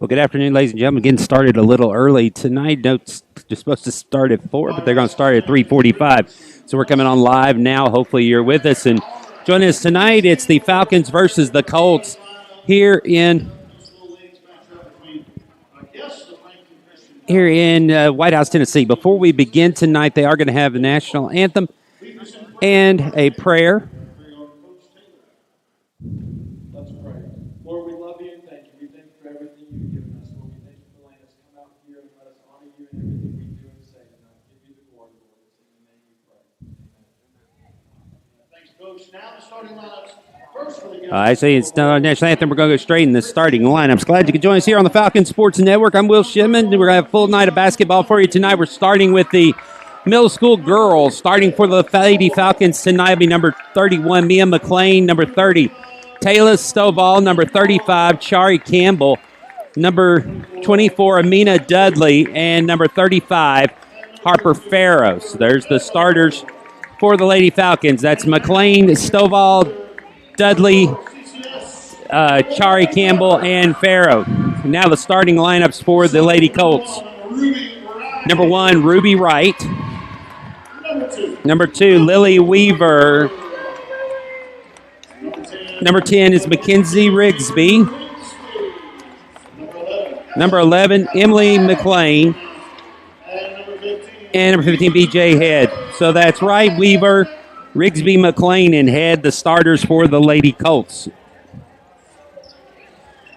Well, good afternoon, ladies and gentlemen. Getting started a little early tonight. Notes they're supposed to start at 4, but they're going to start at 3:45. So we're coming on live now. Hopefully you're with us and join us tonight. It's the Falcons versus the Colts here in White House, Tennessee. Before we begin tonight, they are going to have the national anthem and a prayer. Let's pray. Lord, we love you and thank you. We thank you for everything you've given us. Lord, we thank you for letting us come out here and let us honor you in everything we do and say tonight. Give you the glory, Lord. It's in the name we pray. Amen. Thanks, Coach. Now the starting lineups. First, I say it's the national anthem. We're going to go straight in the starting lineups. Glad you could join us here on the Falcon Sports Network. I'm Will Shipman. We're going to have a full night of basketball for you tonight. We're starting with the middle school girls. Starting for the Lady Falcons tonight will be number 31, Mia McLean, number 30, Taylor Stovall, number 35, Chari Campbell, number 24, Amina Dudley, and number 35, Harper Farrow. So there's the starters for the Lady Falcons. That's McLean, Stovall, Dudley, Chari Campbell, and Farrow. Now the starting lineups for the Lady Colts. Number 1, Ruby Wright. Number 2, Lily Weaver. Number 10 is Mackenzie Rigsby. Number 11, Emily McLean. And number 15, BJ Head. So that's right, Weaver, Rigsby, McLean, and Head, the starters for the Lady Colts.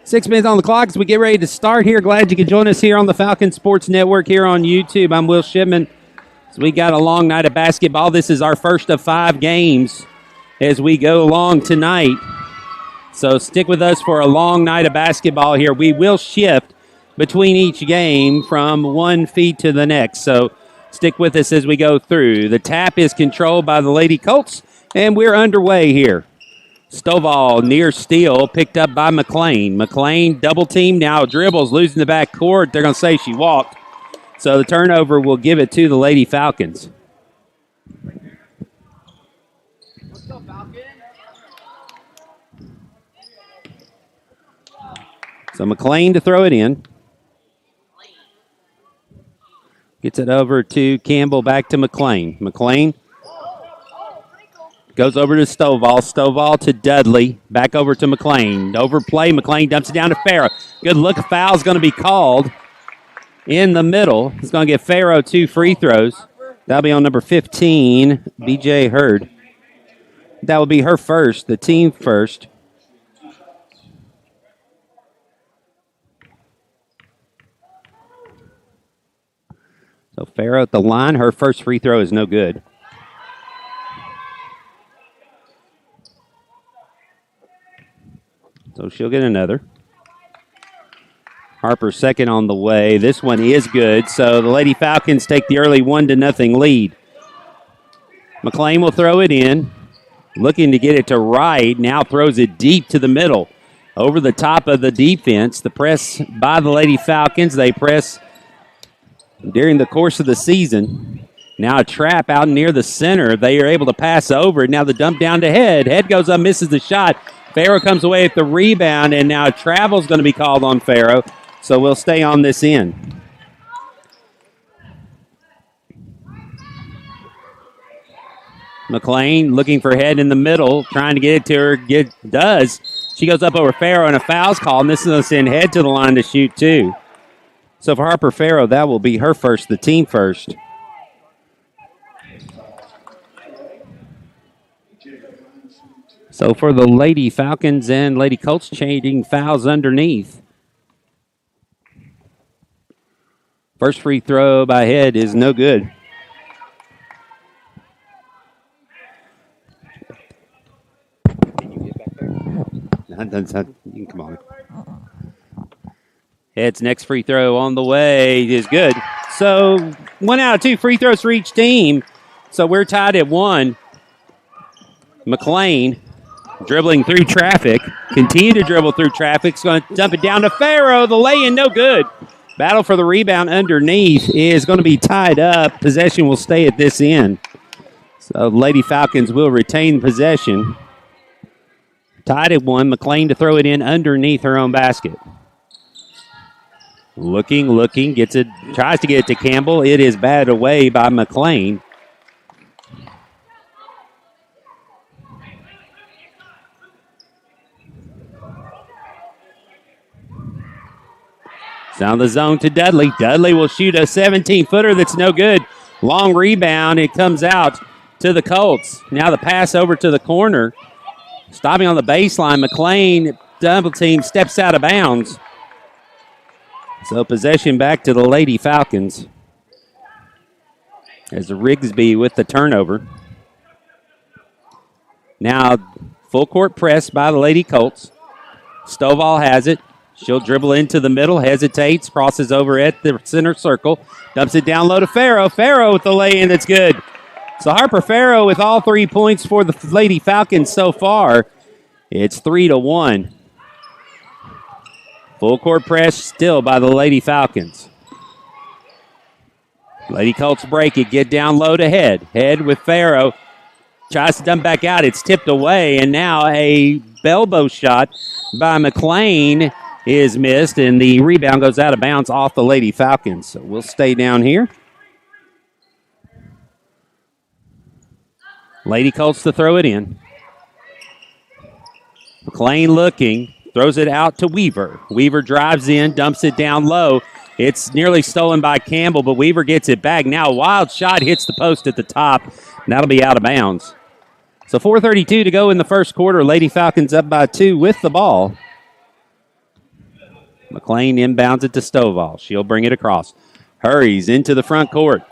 6 minutes on the clock as we get ready to start here. Glad you could join us here on the Falcon Sports Network here on YouTube. I'm Will Shipman. So we got a long night of basketball. This is our first of 5 games as we go along tonight. So stick with us for a long night of basketball here. We will shift between each game from one feed to the next. So stick with us as we go through. The tap is controlled by the Lady Colts, and we're underway here. Stovall near steal, picked up by McLean. McLean double team, now dribbles, losing the back court. They're going to say she walked. So the turnover will give it to the Lady Falcons. Let's go, Falcons. So McLean to throw it in. Gets it over to Campbell, back to McLean. McLean goes over to Stovall. Stovall to Dudley. Back over to McLean. Overplay. McLean dumps it down to Farrow. Good look. Foul's going to be called in the middle. He's going to give Farrow 2 free throws. That'll be on number 15, BJ Hurd. That will be her first, the team first. So Farrow at the line. Her first free throw is no good. So she'll get another. Harper second on the way. This one is good. So the Lady Falcons take the early 1-0 lead. McLean will throw it in. Looking to get it to Wright. Now throws it deep to the middle. Over the top of the defense. The press by the Lady Falcons. They press during the course of the season. Now a trap out near the center. They are able to pass over. Now the dump down to Head. Head goes up, misses the shot. Farrow comes away with the rebound, and now travel's going to be called on Farrow. So we'll stay on this end. McLean looking for Head in the middle, trying to get it to her. Does. She goes up over Farrow, and a foul's called, and this is going to send Head to the line to shoot too. So for Harper Farrow, that will be her first, the team first. So for the Lady Falcons and Lady Colts, changing fouls underneath. First free throw by Head is no good. Can you get back there? You can come on. Head's next free throw on the way is good. So 1 out of 2 free throws for each team. So we're tied at 1. McLean dribbling through traffic. Continue to dribble through traffic. He's going to dump it down to Farrow. The lay-in, no good. Battle for the rebound underneath is going to be tied up. Possession will stay at this end. So Lady Falcons will retain possession. Tied at 1. McLean to throw it in underneath her own basket. Looking, gets it, tries to get it to Campbell. It is batted away by McLean. Down the zone to Dudley. Dudley will shoot a 17-footer that's no good. Long rebound. It comes out to the Colts. Now the pass over to the corner. Stopping on the baseline. McLean, double team, steps out of bounds. So possession back to the Lady Falcons. As Rigsby with the turnover. Now full court press by the Lady Colts. Stovall has it. She'll dribble into the middle, hesitates, crosses over at the center circle, dumps it down low to Farrow. Farrow with the lay-in that's good. So Harper Farrow with all 3 points for the Lady Falcons so far. It's 3-1. Full court press still by the Lady Falcons. Lady Colts break it, get down low to Head. Head with Farrow. Tries to dump back out. It's tipped away, and now a elbow shot by McLean is missed, and the rebound goes out of bounds off the Lady Falcons. So we'll stay down here. Lady Colts to throw it in. McLean looking, throws it out to Weaver. Weaver drives in, dumps it down low. It's nearly stolen by Campbell, but Weaver gets it back. Now a wild shot hits the post at the top, and that'll be out of bounds. So 4:32 to go in the first quarter. Lady Falcons up by 2 with the ball. McLean inbounds it to Stovall. She'll bring it across. Hurries into the front court.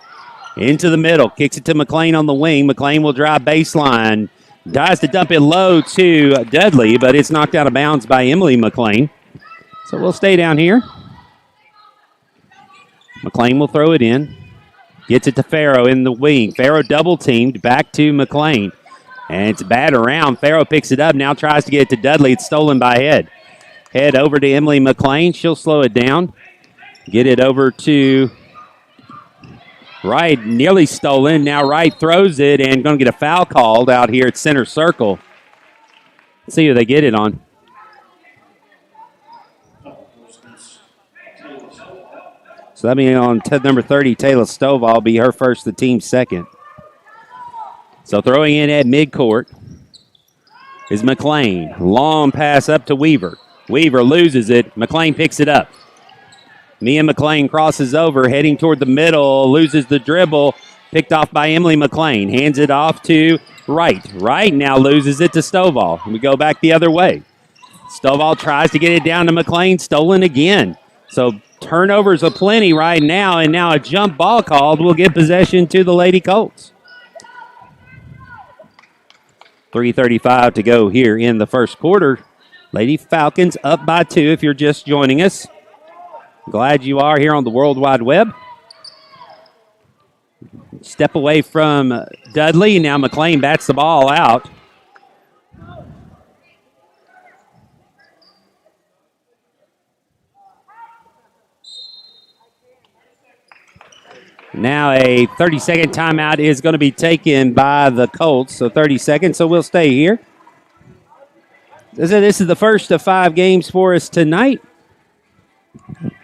Into the middle. Kicks it to McLean on the wing. McLean will drive baseline. Tries to dump it low to Dudley, but it's knocked out of bounds by Emily McLean. So we'll stay down here. McLean will throw it in. Gets it to Farrow in the wing. Farrow double teamed back to McLean. And it's bad around. Farrow picks it up. Now tries to get it to Dudley. It's stolen by Head. Head over to Emily McLean. She'll slow it down. Get it over to Wright. Nearly stolen. Now Wright throws it and going to get a foul called out here at center circle. Let's see who they get it on. So that means on number 30, Taylor Stovall, be her first, the team's second. So throwing in at midcourt is McLean. Long pass up to Weaver. Weaver loses it. McLean picks it up. Mia McLean crosses over, heading toward the middle, loses the dribble, picked off by Emily McLean. Hands it off to Wright. Wright now loses it to Stovall. We go back the other way. Stovall tries to get it down to McLean, stolen again. So turnovers aplenty right now, and now a jump ball called will give possession to the Lady Colts. 3:35 to go here in the first quarter. Lady Falcons up by 2 if you're just joining us. Glad you are here on the World Wide Web. Step away from Dudley. Now McLean bats the ball out. Now a 30-second timeout is going to be taken by the Colts. So 30 seconds, so we'll stay here. This is the first of 5 games for us tonight.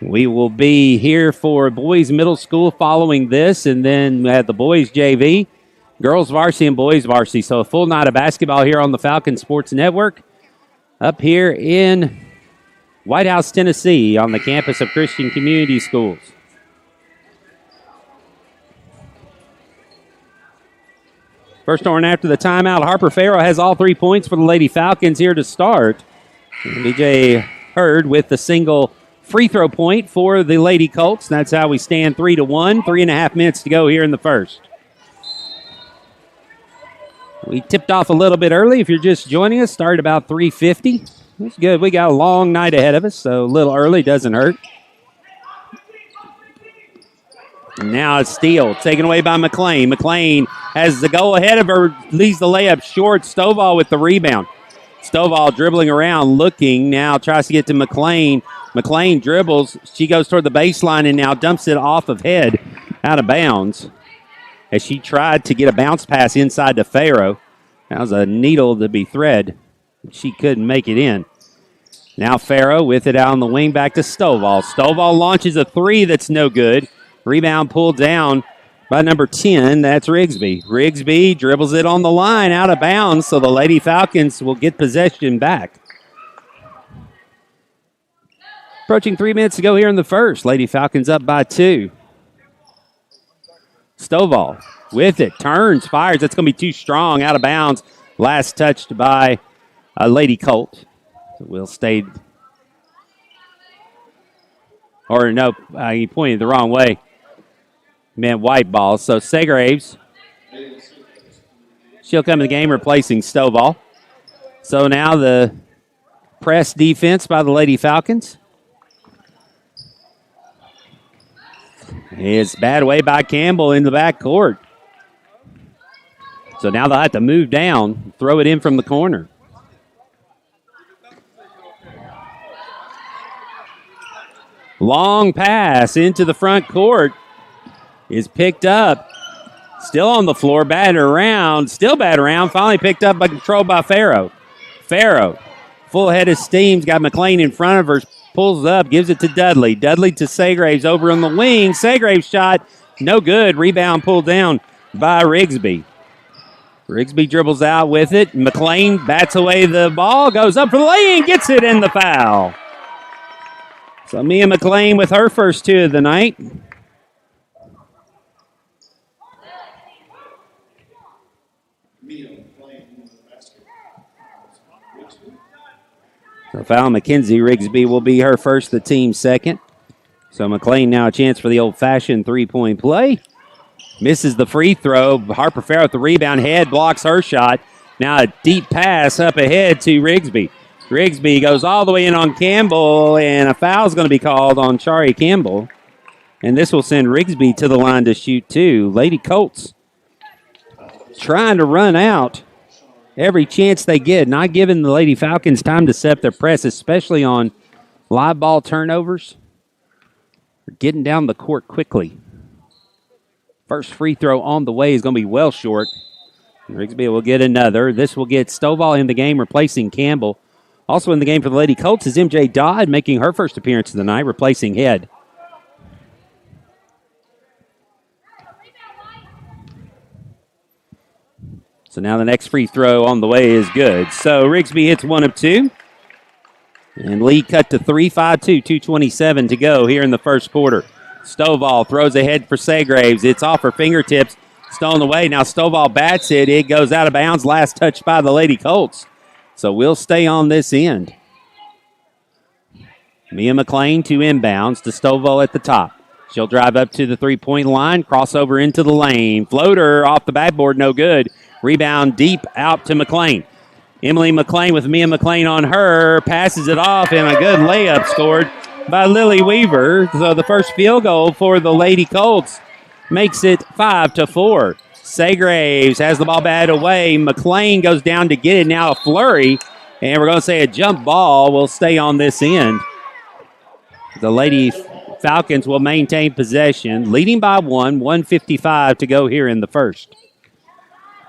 We will be here for boys middle school following this, and then we have the boys JV, girls varsity, and boys varsity. So a full night of basketball here on the Falcon Sports Network up here in White House, Tennessee on the campus of Christian Community Schools. First on after the timeout, Harper Farrow has all 3 points for the Lady Falcons here to start. BJ Hurd with the single free throw point for the Lady Colts. That's how we stand 3-1. 3.5 minutes to go here in the first. We tipped off a little bit early. If you're just joining us, started about 3:50. That's good. We got a long night ahead of us, so a little early doesn't hurt. And now it's steal, taken away by McLean. McLean has the goal ahead of her, leaves the layup short. Stovall with the rebound. Stovall dribbling around, looking, now tries to get to McLean. McLean dribbles. She goes toward the baseline and now dumps it off of Head out of bounds as she tried to get a bounce pass inside to Farrow. That was a needle to be thread. She couldn't make it in. Now Farrow with it out on the wing back to Stovall. Stovall launches a three that's no good. Rebound pulled down by number 10. That's Rigsby. Rigsby dribbles it on the line out of bounds, so the Lady Falcons will get possession back. Approaching 3 minutes to go here in the first. Lady Falcons up by 2. Stovall with it. Turns, fires. That's going to be too strong. Out of bounds. Last touched by Lady Colt. So we'll stay. Or no, he pointed the wrong way. Meant white ball. So Segraves, she'll come in the game replacing Stovall. So now the press defense by the Lady Falcons. It's bad away by Campbell in the back court. So now they'll have to move down, throw it in from the corner. Long pass into the front court is picked up. Still on the floor, batted around. Still batted around. Finally picked up by controlled by Farrow. Farrow, full head of steam's got McLean in front of her. Pulls up, gives it to Dudley. Dudley to Segraves over on the wing. Segraves shot, no good. Rebound pulled down by Rigsby. Rigsby dribbles out with it. McLean bats away the ball, goes up for the lay and gets it in the foul. So Mia McLean with her first 2 of the night. So foul Mackenzie Rigsby will be her first, the team's second. So McLean now a chance for the old-fashioned three-point play. Misses the free throw. Harper Farrow with the rebound. Head blocks her shot. Now a deep pass up ahead to Rigsby. Rigsby goes all the way in on Campbell, and a foul is going to be called on Shari Campbell. And this will send Rigsby to the line to shoot 2. Lady Colts trying to run out every chance they get, not giving the Lady Falcons time to set their press, especially on live ball turnovers. They're getting down the court quickly. First free throw on the way is going to be well short. Rigsby will get another. This will get Stovall in the game, replacing Campbell. Also in the game for the Lady Colts is MJ Dodd, making her first appearance of the night, replacing Head. So now the next free throw on the way is good. So Rigsby hits 1 of 2. And lead cut to 3-5-2, 2:27 to go here in the first quarter. Stovall throws ahead for Segraves. It's off her fingertips. Stolen away. Now Stovall bats it. It goes out of bounds. Last touch by the Lady Colts. So we'll stay on this end. Mia McLean to inbounds to Stovall at the top. She'll drive up to the three-point line, crossover into the lane. Floater off the backboard, no good. Rebound deep out to McLean. Emily McLean with Mia McLean on her. Passes it off, and a good layup scored by Lily Weaver. So the first field goal for the Lady Colts makes it 5-4. Segraves has the ball batted away. McLean goes down to get it. Now a flurry, and we're going to say a jump ball will stay on this end. The Lady Falcons will maintain possession, leading by 1:55 to go here in the first.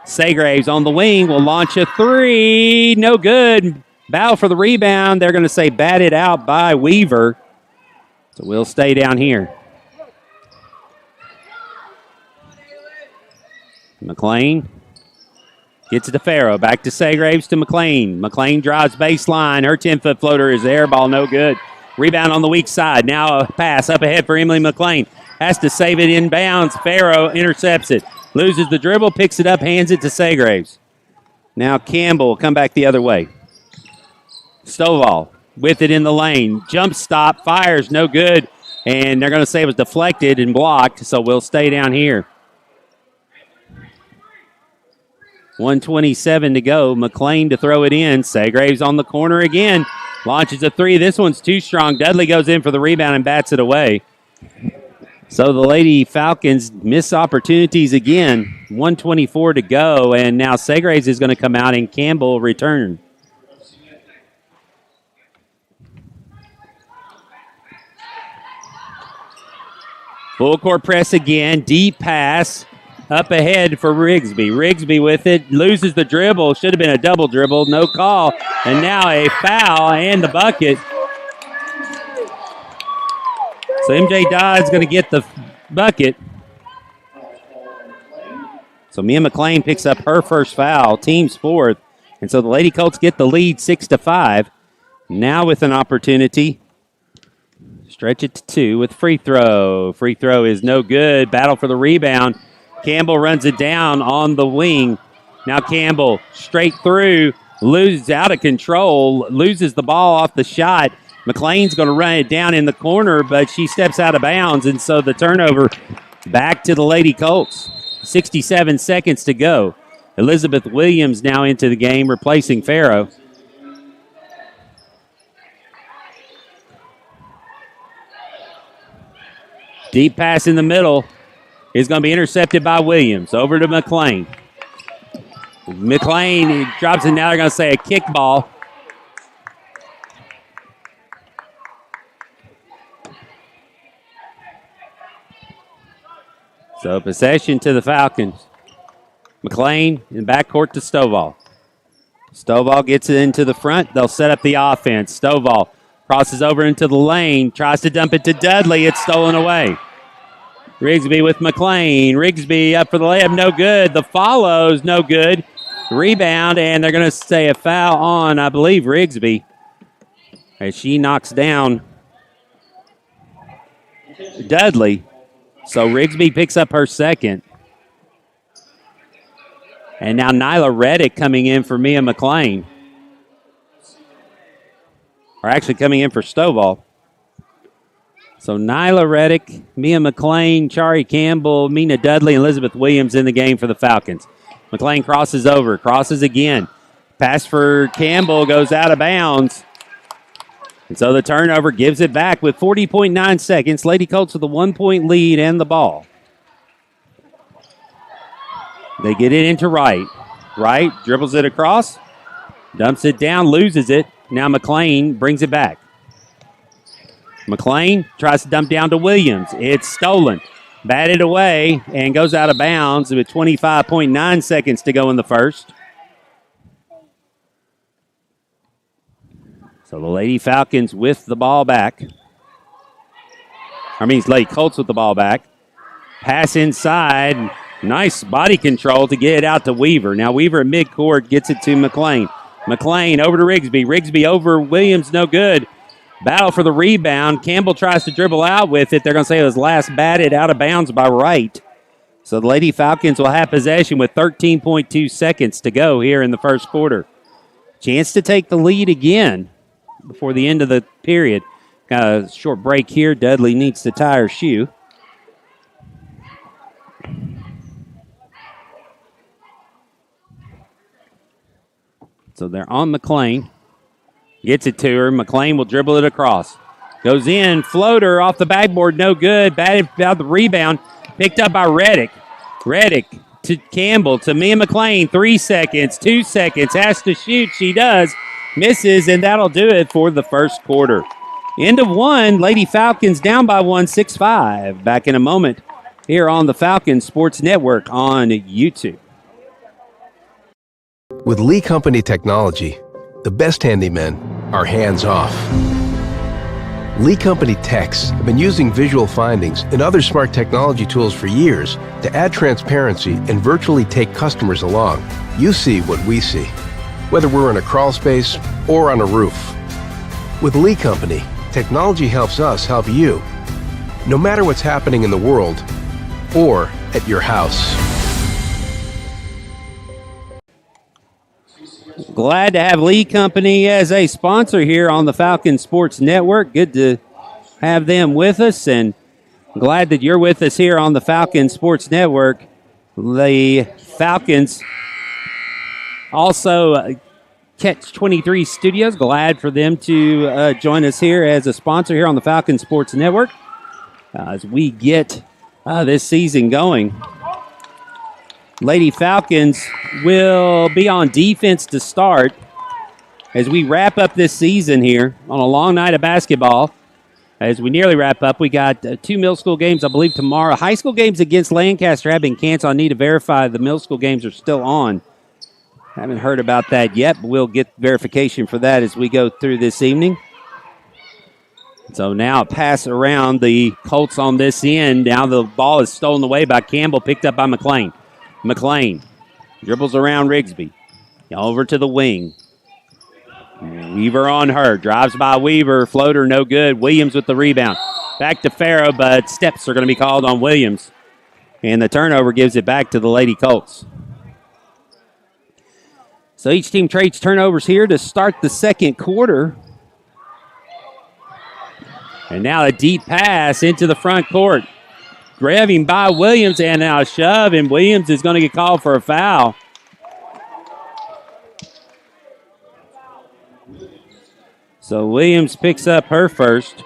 Segraves on the wing will launch a three. No good. Battle for the rebound. They're going to say batted out by Weaver. So we'll stay down here. McLean gets it to Farrow. Back to Segraves to McLean. McLean drives baseline. Her 10-foot floater is there. Ball no good. Rebound on the weak side. Now a pass up ahead for Emily McLean. Has to save it inbounds. Farrow intercepts it. Loses the dribble. Picks it up. Hands it to Segraves. Now Campbell come back the other way. Stovall with it in the lane. Jump stop. Fires. No good. And they're going to say it was deflected and blocked. So we'll stay down here. 1:27 to go. McLean to throw it in. Segraves on the corner again. Launches a three. This one's too strong. Dudley goes in for the rebound and bats it away. So the Lady Falcons miss opportunities again. 1:24 to go. And now Segraves is going to come out and Campbell return. Full court press again. Deep pass. up ahead for Rigsby. Rigsby with it, loses the dribble. Should have been a double dribble, no call. And now a foul and the bucket. So MJ Dodd's going to get the bucket. So Mia McLean picks up her first foul, team's fourth. And so the Lady Colts get the lead 6-5. Now with an opportunity. Stretch it to 2 with free throw. Free throw is no good. Battle for the rebound. Campbell runs it down on the wing. Now Campbell straight through. Loses out of control. Loses the ball off the shot. McLean's going to run it down in the corner, but she steps out of bounds. And so the turnover back to the Lady Colts. 67 seconds to go. Elizabeth Williams now into the game, replacing Farrow. Deep pass in the middle is going to be intercepted by Williams. Over to McLean. McLean drops it. Now they're going to say a kickball. So possession to the Falcons. McLean in backcourt to Stovall. Stovall gets it into the front. They'll set up the offense. Stovall crosses over into the lane. Tries to dump it to Dudley. It's stolen away. Rigsby with McLean. Rigsby up for the layup. No good. The follow's no good. Rebound, and they're going to say a foul on, I believe, Rigsby, as she knocks down Dudley. So Rigsby picks up her second. And now Nyla Reddick coming in for Mia McLean. Or actually coming in for Stovall. So Nyla Reddick, Mia McLean, Chari Campbell, Mina Dudley, and Elizabeth Williams in the game for the Falcons. McLean crosses over, crosses again. Pass for Campbell goes out of bounds. And so the turnover gives it back with 40.9 seconds. Lady Colts with a 1-point lead and the ball. They get it into Wright. Wright dribbles it across, dumps it down, loses it. Now McLean brings it back. McLean tries to dump down to Williams. It's stolen. Batted away and goes out of bounds with 25.9 seconds to go in the first. So the Lady Falcons with the ball back. Lady Colts with the ball back. Pass inside. Nice body control to get it out to Weaver. Now Weaver at midcourt gets it to McLean. McLean over to Rigsby. Rigsby over Williams, no good. Battle for the rebound. Campbell tries to dribble out with it. They're going to say it was last batted out of bounds by Wright. So the Lady Falcons will have possession with 13.2 seconds to go here in the first quarter. Chance to take the lead again before the end of the period. Got a short break here. Dudley needs to tie her shoe. So they're on McLean. Gets it to her. McLean will dribble it across. Goes in. Floater off the backboard. No good. Batted out the rebound. Picked up by Reddick. Reddick to Campbell to Mia McLean. 3 seconds. 2 seconds. Has to shoot. She does. Misses, and that'll do it for the first quarter. End of one. Lady Falcons down by 1, 6-5. Back in a moment here on the Falcons Sports Network on YouTube. With Lee Company technology, the best handymen are hands-off. Lee Company techs have been using visual findings and other smart technology tools for years to add transparency and virtually take customers along. You see what we see, whether we're in a crawl space or on a roof. With Lee Company, technology helps us help you, no matter what's happening in the world or at your house. Glad to have Lee Company as a sponsor here on the Falcon Sports Network. Good to have them with us, and glad that you're with us here on the Falcon Sports Network. The Falcons also Catch 23 Studios. Glad for them to join us here as a sponsor here on the Falcon Sports Network as we get this season going. Lady Falcons will be on defense to start as we wrap up this season here on a long night of basketball. As we nearly wrap up, we got 2 middle school games, I believe, tomorrow. High school games against Lancaster have been canceled. I need to verify the middle school games are still on. Haven't heard about that yet, but we'll get verification for that as we go through this evening. So now pass around the Colts on this end. Now the ball is stolen away by Campbell, picked up by McLean. McLean dribbles around Rigsby. Over to the wing. Weaver on her. Drives by Weaver. Floater no good. Williams with the rebound. Back to Farrow, but steps are going to be called on Williams. And the turnover gives it back to the Lady Colts. So each team trades turnovers here to start the second quarter. And now a deep pass into the front court. Grabbing by Williams and now a shove, and Williams is going to get called for a foul. So Williams picks up her first.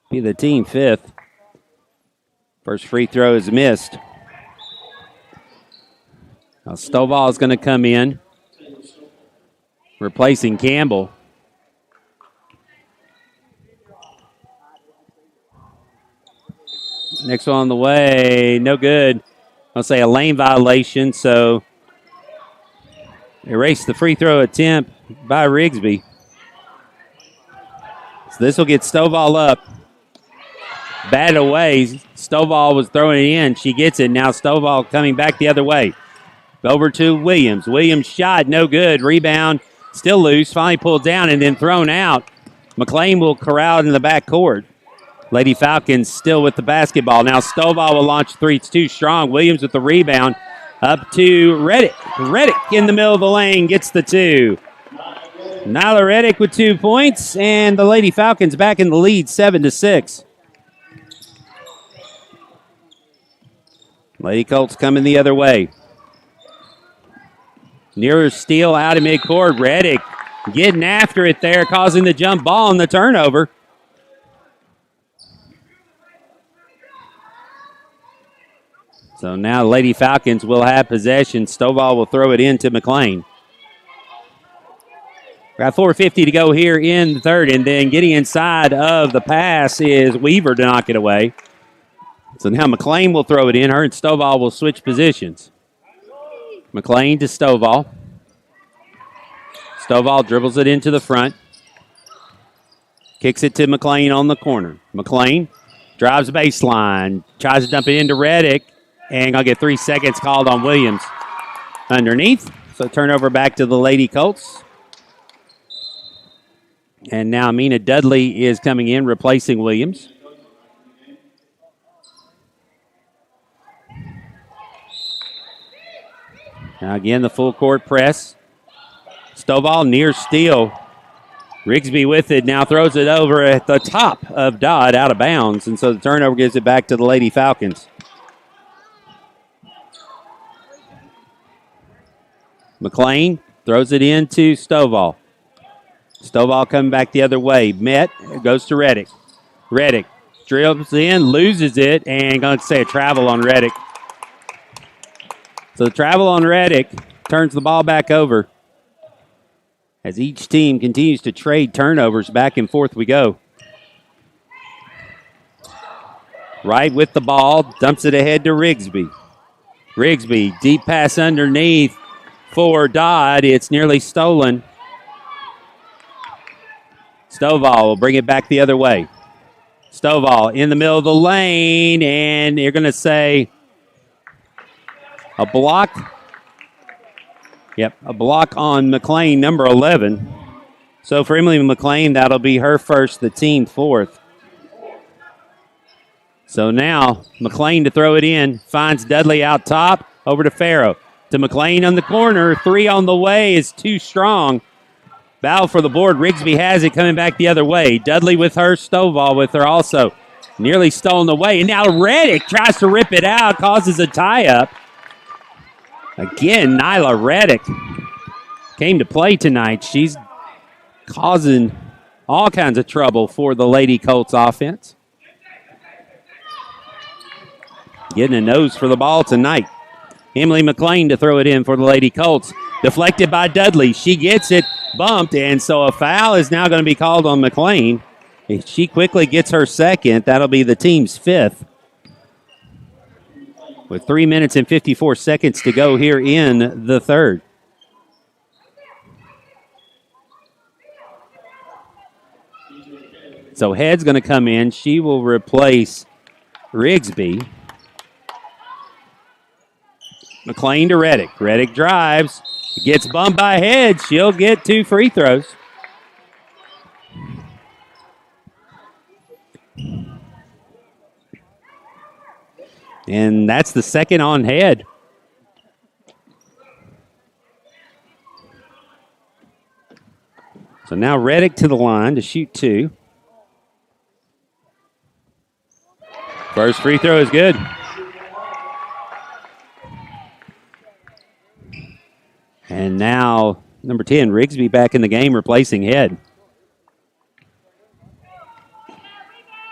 Be the team fifth. First free throw is missed. Now Stovall is going to come in, replacing Campbell. Next one on the way, no good. I'll say a lane violation, so erase the free throw attempt by Rigsby. So this will get Stovall up. Batted away. Stovall was throwing it in. She gets it. Now Stovall coming back the other way. Over to Williams. Williams shot, no good. Rebound, still loose. Finally pulled down and then thrown out. McLean will corral in the back court. Lady Falcons still with the basketball. Now Stovall will launch three. It's too strong. Williams with the rebound. Up to Reddick. Reddick in the middle of the lane gets the two. Nyla Reddick with 2 points. And the Lady Falcons back in the lead, 7-6. Lady Colts coming the other way. Nearer steal out of midcourt. Reddick getting after it there, causing the jump ball and the turnover. So now Lady Falcons will have possession. Stovall will throw it into McLean. Got 4:50 to go here in the third, and then getting inside of the pass is Weaver to knock it away. So now McLean will throw it in. Her and Stovall will switch positions. McLean to Stovall. Stovall dribbles it into the front. Kicks it to McLean on the corner. McLean drives baseline. Tries to dump it into Reddick. And I'll get 3 seconds called on Williams. Underneath. So turnover back to the Lady Colts. And now Mina Dudley is coming in, replacing Williams. Now again, the full court press. Stovall near steal. Rigsby with it, now throws it over at the top of Dodd, out of bounds. And so the turnover gives it back to the Lady Falcons. McLean throws it into Stovall. Stovall coming back the other way. Met, goes to Reddick. Reddick dribbles in, loses it, and going to say a travel on Reddick. So the travel on Reddick turns the ball back over. As each team continues to trade turnovers, back and forth we go. Right with the ball, dumps it ahead to Rigsby. Rigsby, deep pass underneath for Dodd. It's nearly stolen. Stovall will bring it back the other way. Stovall in the middle of the lane, and you're going to say a block. Yep, a block on McLean, number 11. So for Emily McLean, that'll be her first, the team fourth. So now McLean to throw it in, finds Dudley out top, over to Farrow. To McLean on the corner, 3 on the way is too strong. Battle for the board. Rigsby has it coming back the other way. Dudley with her, Stovall with her also. Nearly stolen away. And now Reddick tries to rip it out, causes a tie-up. Again, Nyla Reddick came to play tonight. She's causing all kinds of trouble for the Lady Colts offense. Getting a nose for the ball tonight. Emily McLean to throw it in for the Lady Colts. Deflected by Dudley. She gets it bumped, and so a foul is now going to be called on McLean. She quickly gets her second. That'll be the team's fifth. With 3 minutes and 54 seconds to go here in the third. So Head's going to come in. She will replace Rigsby. McLean to Reddick. Reddick drives. Gets bumped by Head. She'll get 2 free throws. And that's the second on Head. So now Reddick to the line to shoot 2. First free throw is good. And now number 10, Rigsby, back in the game, replacing Head.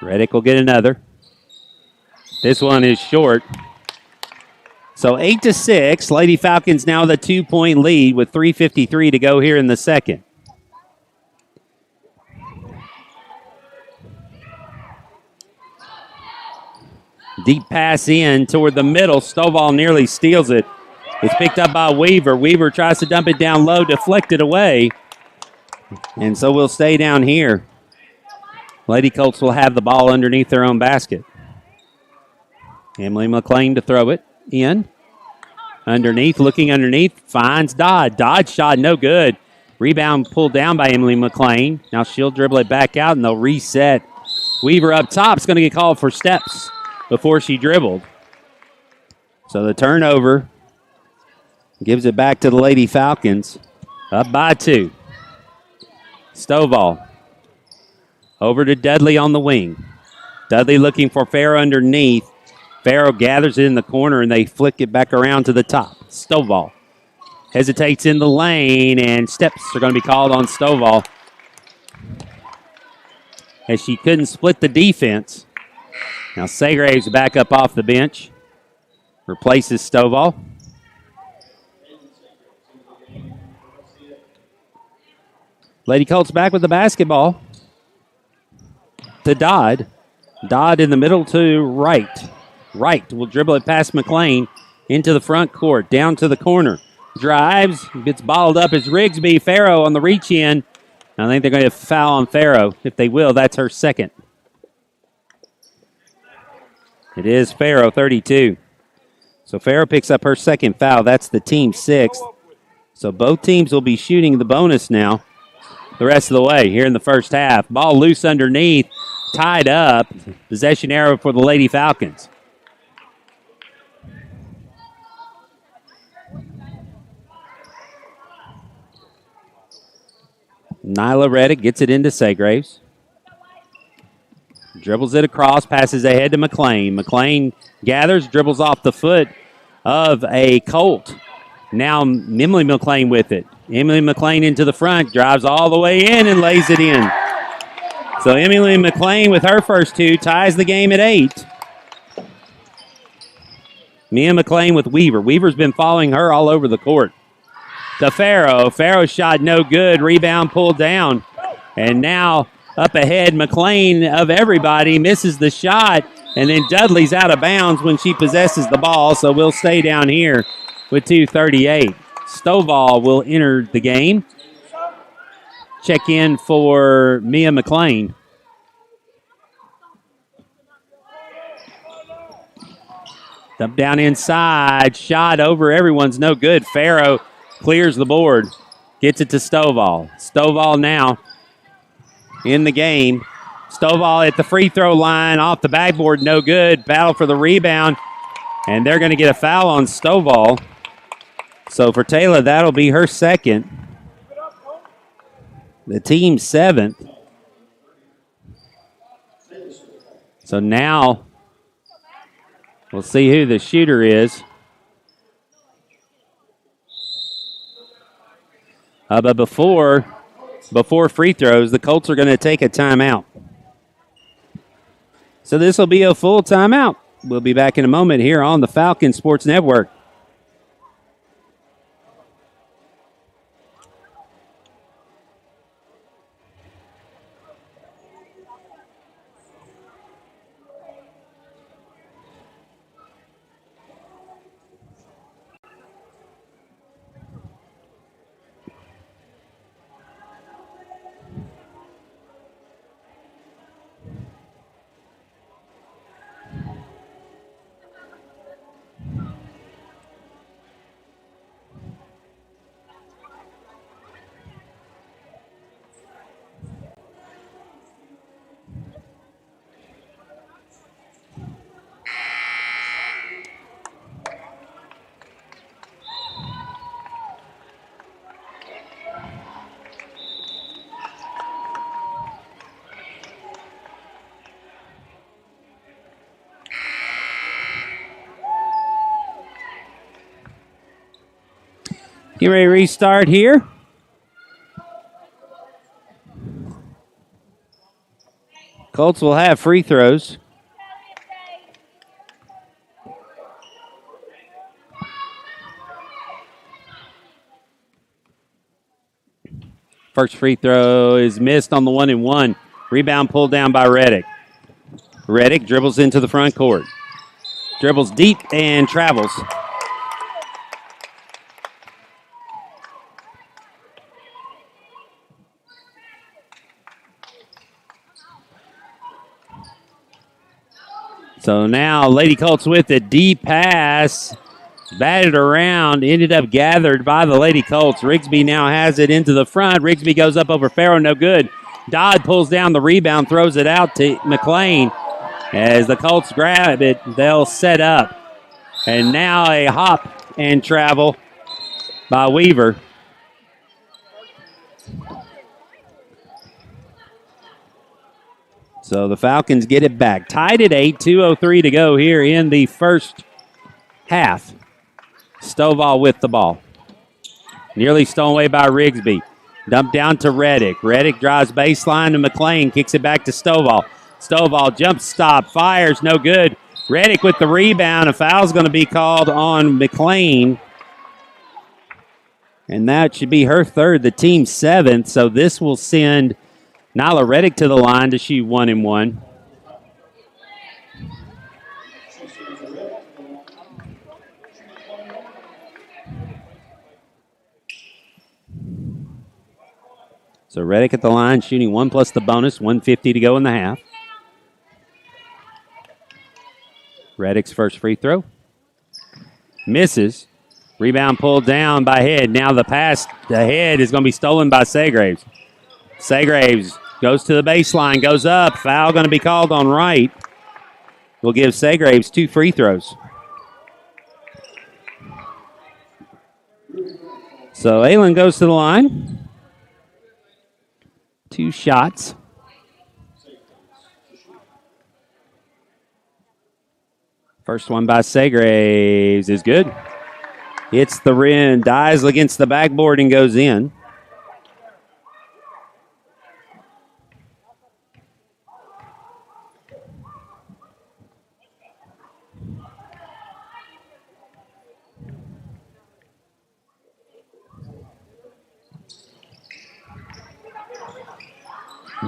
Reddick will get another. This one is short. So 8-6. Lady Falcons now the 2-point lead with 3:53 to go here in the second. Deep pass in toward the middle. Stovall nearly steals it. It's picked up by Weaver. Weaver tries to dump it down low, deflected away. And so we'll stay down here. Lady Colts will have the ball underneath their own basket. Emily McLean to throw it in. Underneath, looking underneath, finds Dodd. Dodd shot no good. Rebound pulled down by Emily McLean. Now she'll dribble it back out, and they'll reset. Weaver up top is going to get called for steps before she dribbled. So the turnover gives it back to the Lady Falcons. Up by 2. Stovall. Over to Dudley on the wing. Dudley looking for Farrow underneath. Farrow gathers it in the corner, and they flick it back around to the top. Stovall hesitates in the lane, and steps are going to be called on Stovall as she couldn't split the defense. Now Segraves back up off the bench. Replaces Stovall. Lady Colts back with the basketball. To Dodd. Dodd in the middle to Wright. Wright will dribble it past McLean into the front court, down to the corner. Drives, gets balled up as Rigsby. Farrow on the reach in. I think they're going to foul on Farrow. If they will, that's her second. It is Farrow, 32. So Farrow picks up her second foul. That's the team's 6th. So both teams will be shooting the bonus now the rest of the way here in the first half. Ball loose underneath, tied up. Possession arrow for the Lady Falcons. Nyla Reddick gets it into Segraves. Dribbles it across, passes ahead to McLean. McLean gathers, dribbles off the foot of a Colt. Now Emily McLean with it. Emily McLean into the front, drives all the way in and lays it in. So Emily McLean with her first 2 ties the game at 8. Mia McLean with Weaver. Weaver's been following her all over the court. To Farrow. Farrow's shot no good. Rebound pulled down. And now up ahead, McLean of everybody misses the shot. And then Dudley's out of bounds when she possesses the ball. So we'll stay down here with 2:38. Stovall will enter the game. Check in for Mia McLean. Dump down inside. Shot over everyone's no good. Farrow clears the board. Gets it to Stovall. Stovall now in the game. Stovall at the free throw line. Off the backboard, no good. Battle for the rebound. And they're going to get a foul on Stovall. So for Taylor, that'll be her second. The team's 7th. So now we'll see who the shooter is. But before free throws, the Colts are going to take a timeout. So this will be a full timeout. We'll be back in a moment here on the Falcon Sports Network. Get ready to restart here. Colts will have free throws. First free throw is missed on the 1-and-1. Rebound pulled down by Reddick. Reddick dribbles into the front court. Dribbles deep and travels. So now Lady Colts with a deep pass. Batted around, ended up gathered by the Lady Colts. Rigsby now has it into the front. Rigsby goes up over Farrow, no good. Dodd pulls down the rebound, throws it out to McLean. As the Colts grab it, they'll set up. And now a hop and travel by Weaver. So the Falcons get it back. Tied at 8, 2:03 to go here in the first half. Stovall with the ball. Nearly stolen away by Rigsby. Dumped down to Reddick. Reddick drives baseline to McLean. Kicks it back to Stovall. Stovall jump stop. Fires. No good. Reddick with the rebound. A foul's going to be called on McLean. And that should be her third, the team's seventh. So this will send Nyla Reddick to the line to shoot 1-and-1. So Reddick at the line, shooting 1 plus the bonus, 150 to go in the half. Reddick's first free throw. Misses. Rebound pulled down by Head. Now the pass to Head is going to be stolen by Segraves. Segraves goes to the baseline, goes up. Foul going to be called on Wright. Will give Segraves 2 free throws. So Aylen goes to the line. 2 shots. First one by Segraves is good. Hits the rim, dives against the backboard and goes in.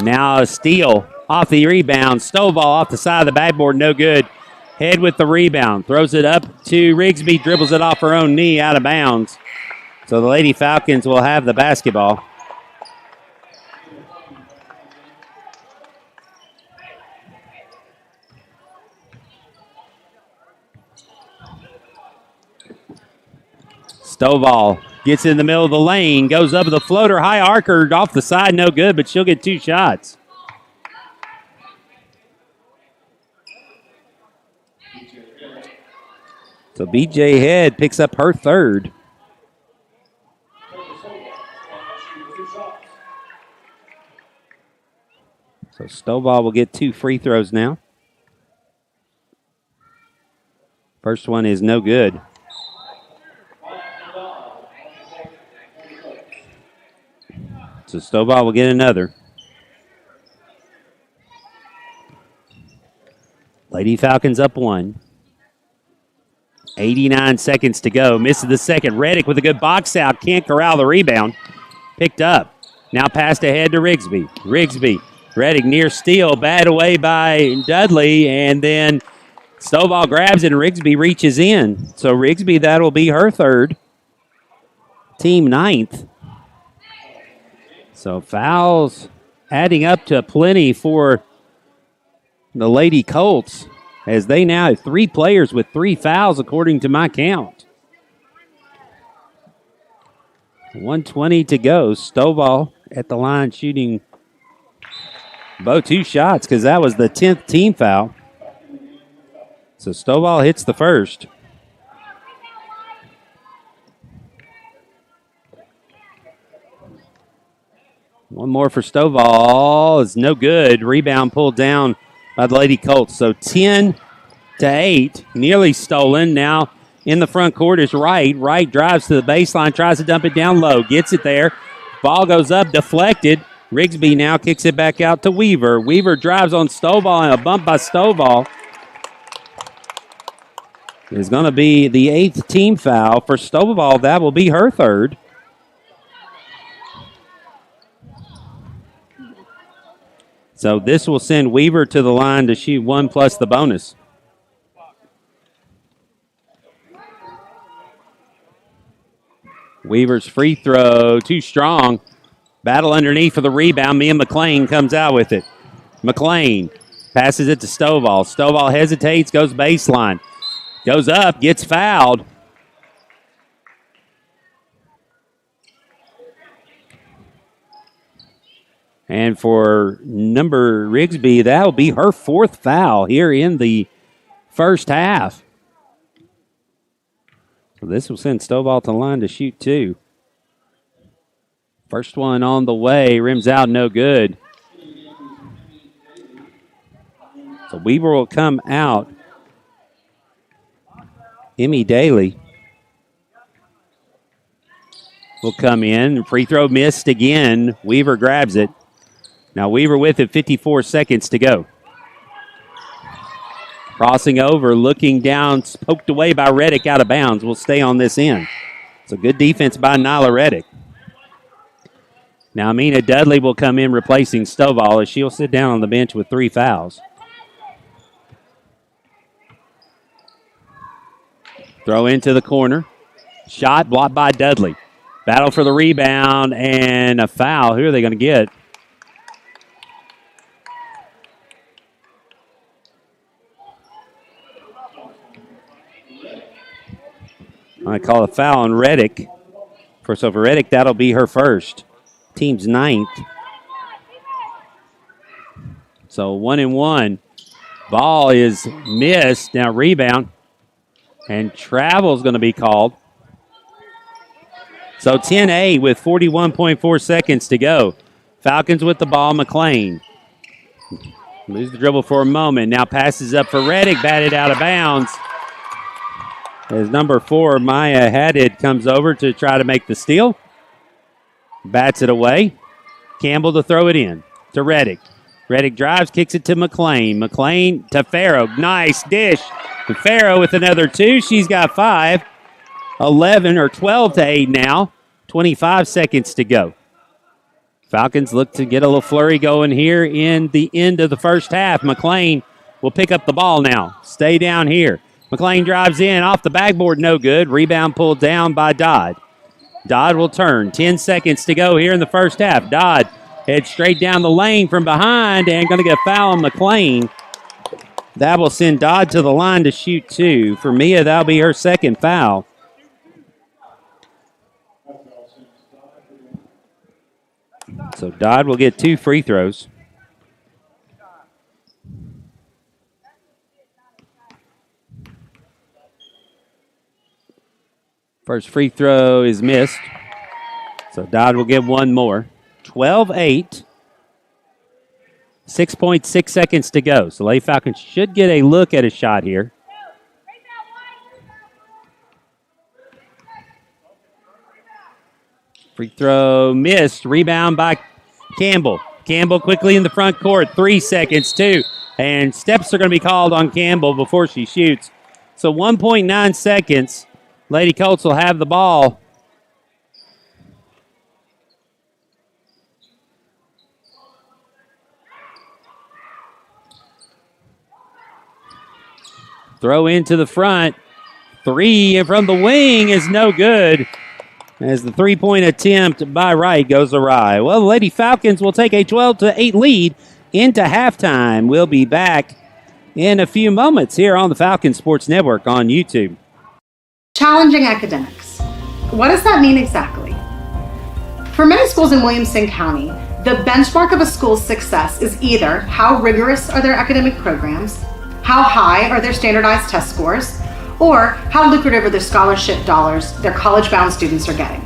Now a steal off the rebound. Stovall off the side of the backboard, no good. Head with the rebound. Throws it up to Rigsby. Dribbles it off her own knee out of bounds. So the Lady Falcons will have the basketball. Stovall gets in the middle of the lane. Goes up with a floater. High arcer off the side. No good, but she'll get 2 shots. So BJ Head picks up her third. So Stovall will get 2 free throws now. First one is no good. So Stovall will get another. Lady Falcons up 1. 89 seconds to go. Misses the second. Reddick with a good box out. Can't corral the rebound. Picked up. Now passed ahead to Rigsby. Rigsby. Reddick near steal. Bad away by Dudley. And then Stovall grabs it and Rigsby reaches in. So Rigsby, that'll be her third. Team 9th. So fouls adding up to plenty for the Lady Colts, as they now have 3 players with 3 fouls according to my count. 1:20 to go. Stovall at the line shooting both 2 shots because that was the 10th team foul. So Stovall hits the first. One more for Stovall is no good. Rebound pulled down by the Lady Colts. So 10-8, nearly stolen. Now In the front court is Wright. Wright drives to the baseline, tries to dump it down low, gets it there. Ball goes up, deflected. Rigsby now kicks it back out to Weaver. Weaver drives on Stovall, and a bump by Stovall is going to be the 8th team foul for Stovall. That will be her 3rd. So this will send Weaver to the line to shoot 1 plus the bonus. Weaver's free throw, too strong. Battle underneath for the rebound. Mia McLean comes out with it. McLean passes it to Stovall. Stovall hesitates, goes baseline. Goes up, gets fouled. And for number Rigsby, that will be her 4th foul here in the first half. So this will send Stovall to the line to shoot 2. First one on the way, rims out, no good. So Weaver will come out. Emmy Daly will come in. Free throw missed again. Weaver grabs it. Now Weaver with it, 54 seconds to go. Crossing over, looking down, poked away by Reddick out of bounds. Will stay on this end. It's a good defense by Nyla Reddick. Now Amina Dudley will come in replacing Stovall as she'll sit down on the bench with 3 fouls. Throw into the corner. Shot blocked by Dudley. Battle for the rebound and a foul. Who are they going to get? I call a foul on Reddick. So for Reddick, that'll be her first. Team's 9th. So 1-1. Ball is missed. Now rebound. And travel is going to be called. So 10-8 with 41.4 seconds to go. Falcons with the ball. McLean. Lose the dribble for a moment. Now passes up for Reddick. Batted out of bounds. As number 4, Maya Haddad, comes over to try to make the steal. Bats it away. Campbell to throw it in to Reddick. Reddick drives, kicks it to McLean. McLean to Farrow. Nice dish. And Farrow with another 2. She's got 5. 11 or 12-8 now. 25 seconds to go. Falcons look to get a little flurry going here in the end of the first half. McLean will pick up the ball now. Stay down here. McLean drives in off the backboard, no good. Rebound pulled down by Dodd. Dodd will turn. 10 seconds to go here in the first half. Dodd heads straight down the lane from behind and going to get a foul on McLean. That will send Dodd to the line to shoot 2. For Mia, that'll be her 2nd foul. So Dodd will get 2 free throws. First free throw is missed. So Dodd will get 1 more. 12-8. 6.6 seconds to go. So Lady Falcons should get a look at a shot here. Free throw missed. Rebound by Campbell. Campbell quickly in the front court. 3 seconds, 2. And steps are going to be called on Campbell before she shoots. So 1.9 seconds. Lady Colts will have the ball. Throw into the front. 3 from the wing is no good as the three-point attempt by Wright goes awry. Well, the Lady Falcons will take a 12-8 lead into halftime. We'll be back in a few moments here on the Falcon Sports Network on YouTube. Challenging academics. What does that mean exactly? For many schools in Williamson County, the benchmark of a school's success is either how rigorous are their academic programs, how high are their standardized test scores, or how lucrative are the scholarship dollars their college-bound students are getting.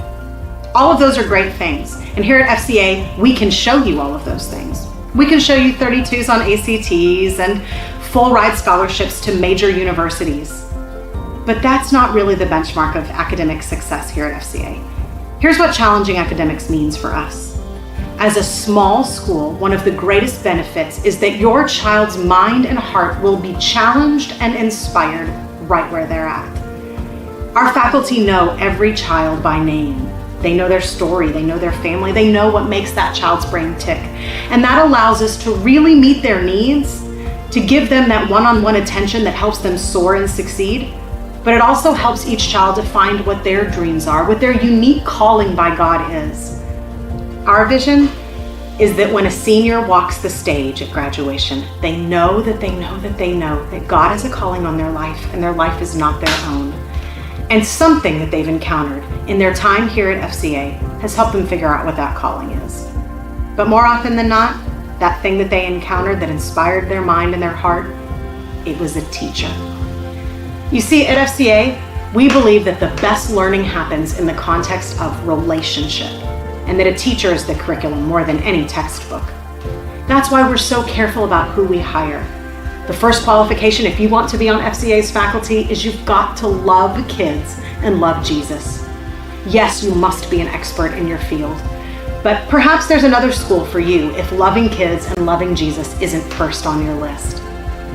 All of those are great things, and here at FCA, we can show you all of those things. We can show you 32s on ACTs and full ride scholarships to major universities. But that's not really the benchmark of academic success here at FCA. Here's what challenging academics means for us. As a small school, one of the greatest benefits is that your child's mind and heart will be challenged and inspired right where they're at. Our faculty know every child by name. They know their story, they know their family, they know what makes that child's brain tick. And that allows us to really meet their needs, to give them that one-on-one attention that helps them soar and succeed. But it also helps each child to find what their dreams are, what their unique calling by God is. Our vision is that when a senior walks the stage at graduation, they know that God has a calling on their life and their life is not their own. And something that they've encountered in their time here at FCA has helped them figure out what that calling is. But more often than not, that thing that they encountered that inspired their mind and their heart, it was a teacher. You see, at FCA, we believe that the best learning happens in the context of relationship, and that a teacher is the curriculum more than any textbook. That's why we're so careful about who we hire. The first qualification, if you want to be on FCA's faculty, is you've got to love kids and love Jesus. Yes, you must be an expert in your field, but perhaps there's another school for you if loving kids and loving Jesus isn't first on your list.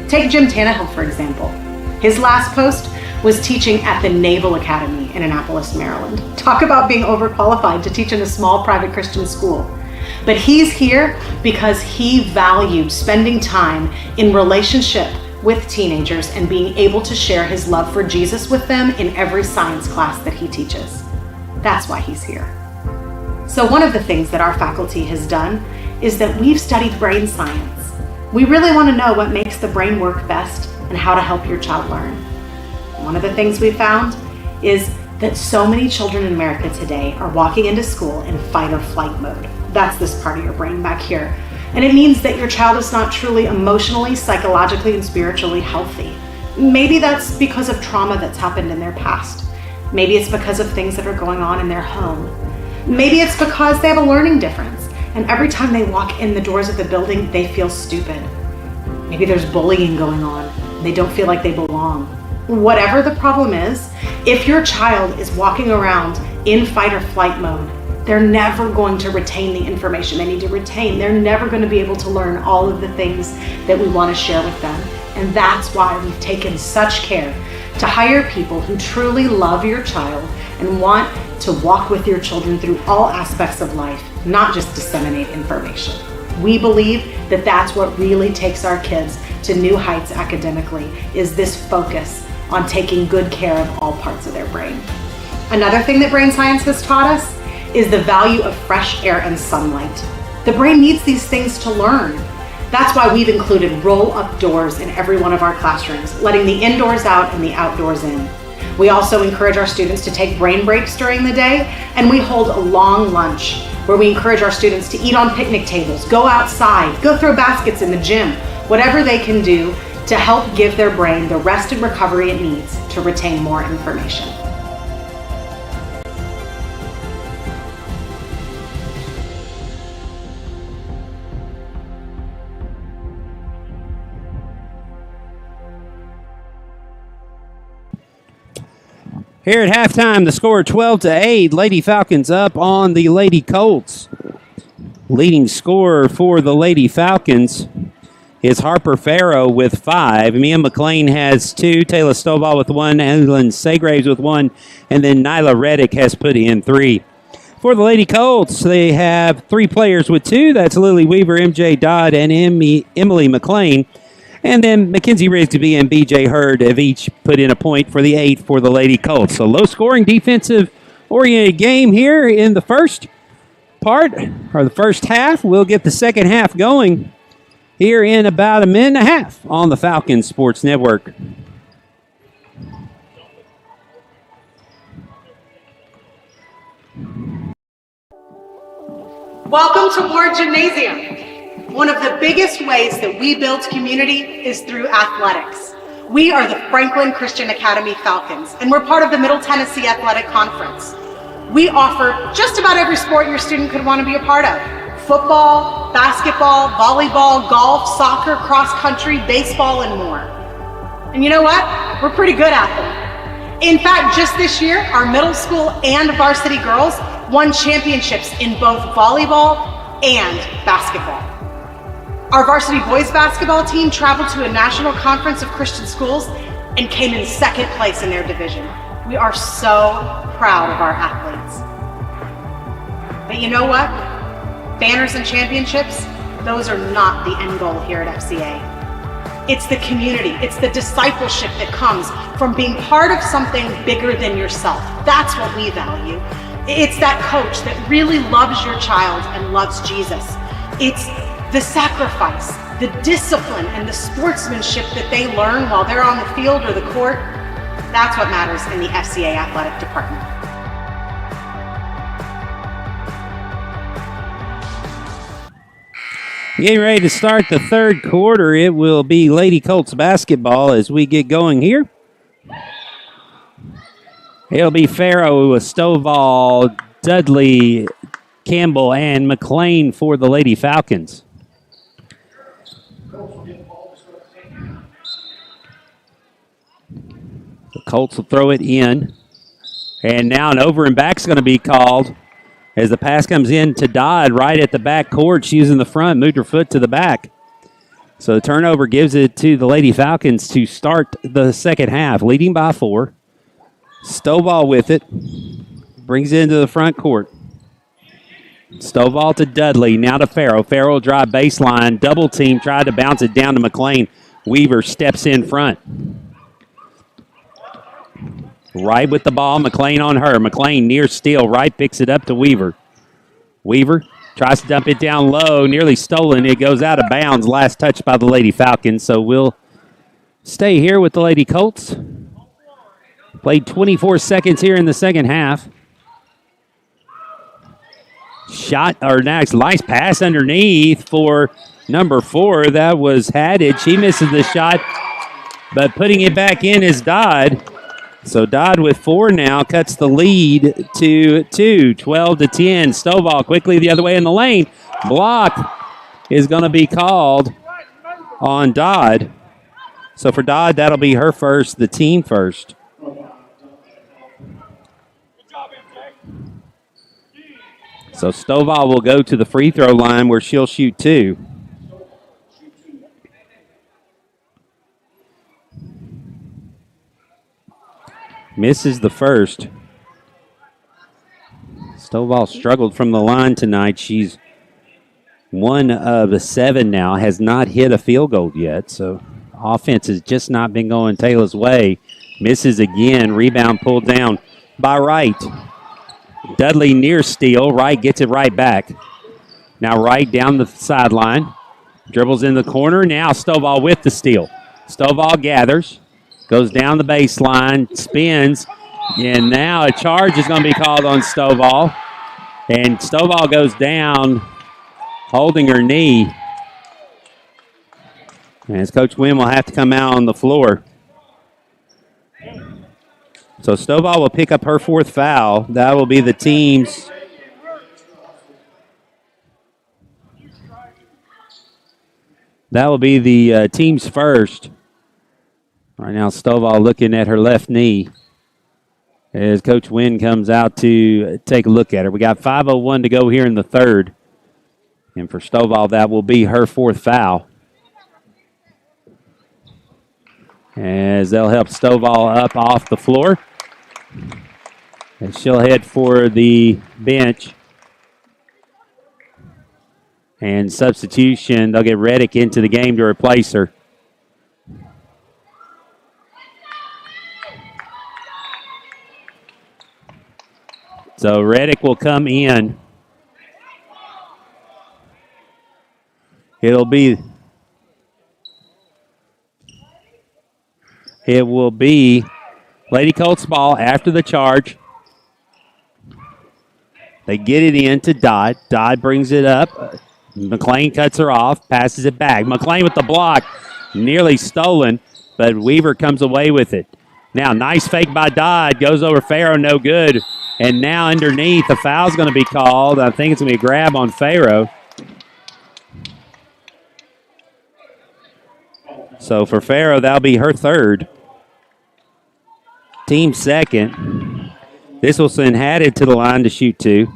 Take Jim Tannehill, for example. His last post was teaching at the Naval Academy in Annapolis, Maryland. Talk about being overqualified to teach in a small private Christian school. But he's here because he valued spending time in relationship with teenagers and being able to share his love for Jesus with them in every science class that he teaches. That's why he's here. So one of the things that our faculty has done is that we've studied brain science. We really want to know what makes the brain work best and how to help your child learn. One of the things we found is that so many children in America today are walking into school in fight or flight mode. That's this part of your brain back here. And it means that your child is not truly emotionally, psychologically, and spiritually healthy. Maybe that's because of trauma that's happened in their past. Maybe it's because of things that are going on in their home. Maybe it's because they have a learning difference, and every time they walk in the doors of the building, they feel stupid. Maybe there's bullying going on. They don't feel like they belong. Whatever the problem is, if your child is walking around in fight or flight mode, they're never going to retain the information they need to retain. They're never going to be able to learn all of the things that we want to share with them. And that's why we've taken such care to hire people who truly love your child and want to walk with your children through all aspects of life, not just disseminate information. We believe that that's what really takes our kids to new heights academically, is this focus on taking good care of all parts of their brain. Another thing that brain science has taught us is the value of fresh air and sunlight. The brain needs these things to learn. That's why we've included roll-up doors in every one of our classrooms, letting the indoors out and the outdoors in. We also encourage our students to take brain breaks during the day, and we hold a long lunch where we encourage our students to eat on picnic tables, go outside, go throw baskets in the gym, whatever they can do to help give their brain the rest and recovery it needs to retain more information. Here at halftime, the score 12-8. Lady Falcons up on the Lady Colts. Leading scorer for the Lady Falcons is Harper Farrow with 5. Mia McLean has 2. Taylor Stovall with 1. Evelyn Saygraves with 1. And then Nyla Reddick has put in 3. For the Lady Colts, they have 3 players with 2. That's Lily Weaver, MJ Dodd, and Emily McLean. And then Mackenzie Rigsby and BJ Hurd have each put in a point for the 8 for the Lady Colts. So low-scoring, defensive-oriented game here in the first part, or the first half. We'll get the second half going here in about a minute and a half on the Falcons Sports Network. Welcome to Ward Gymnasium. One of the biggest ways that we build community is through athletics. We are the Franklin Christian Academy Falcons, and we're part of the Middle Tennessee Athletic Conference. We offer just about every sport your student could want to be a part of. Football, basketball, volleyball, golf, soccer, cross country, baseball, and more. And you know what? We're pretty good at them. In fact, just this year, our middle school and varsity girls won championships in both volleyball and basketball. Our varsity boys basketball team traveled to a national conference of Christian schools and came in second place in their division. We are so proud of our athletes. But you know what? Banners and championships, those are not the end goal here at FCA. It's the community, it's the discipleship that comes from being part of something bigger than yourself. That's what we value. It's that coach that really loves your child and loves Jesus. It's the sacrifice, the discipline, and the sportsmanship that they learn while they're on the field or the court. That's what matters in the FCA athletic department. Getting ready to start the third quarter. It will be Lady Colts basketball as we get going here. It'll be Farrow with Stovall, Dudley, Campbell, and McLean for the Lady Falcons. The Colts will throw it in. And now an over and back's going to be called as the pass comes in to Dodd right at the back court. She's in the front, moved her foot to the back. So the turnover gives it to the Lady Falcons to start the second half, leading by 4. Stovall with it, brings it into the front court. Stovall to Dudley, now to Farrow. Farrow drive baseline, double team, tried to bounce it down to McLean. Weaver steps in front. Wright with the ball, McLean on her. McLean near steal, Wright picks it up to Weaver. Weaver tries to dump it down low, nearly stolen. It goes out of bounds, last touch by the Lady Falcons. So we'll stay here with the Lady Colts. Played 24 seconds here in the second half. Shot, or next, nice pass underneath for number 4. That was Haddad. She misses the shot, but putting it back in is Dodd. So Dodd with 4 now cuts the lead to 2, 12-10. Stovall quickly the other way in the lane. Block is going to be called on Dodd. So for Dodd, that'll be her first, the team first. So Stovall will go to the free throw line where she'll shoot 2. Misses the first. Stovall struggled from the line tonight. She's 1 of 7 now, has not hit a field goal yet. So offense has just not been going Taylor's way. Misses again. Rebound pulled down by Wright. Dudley near steal. Wright gets it right back. Now Wright down the sideline. Dribbles in the corner. Now Stovall with the steal. Stovall gathers. Goes down the baseline, spins, and now a charge is going to be called on Stovall. And Stovall goes down, holding her knee. As Coach Wynn will have to come out on the floor. So Stovall will pick up her 4th foul. That will be the team's. That will be the team's first. Right now, Stovall looking at her left knee as Coach Wynn comes out to take a look at her. We got 5:01 to go here in the third. And for Stovall, that will be her 4th foul. As they'll help Stovall up off the floor. And she'll head for the bench. And substitution, they'll get Reddick into the game to replace her. So Reddick will come in. It will be Lady Colts ball after the charge. They get it in to Dodd. Dodd brings it up. McLean cuts her off, passes it back. McLean with the block, nearly stolen, but Weaver comes away with it. Now, nice fake by Dodd, goes over Farrow, no good. And now underneath, the foul's going to be called. I think it's going to be a grab on Farrow. So for Farrow, that'll be her 3rd. Team second. This will send Haddad to the line to shoot 2.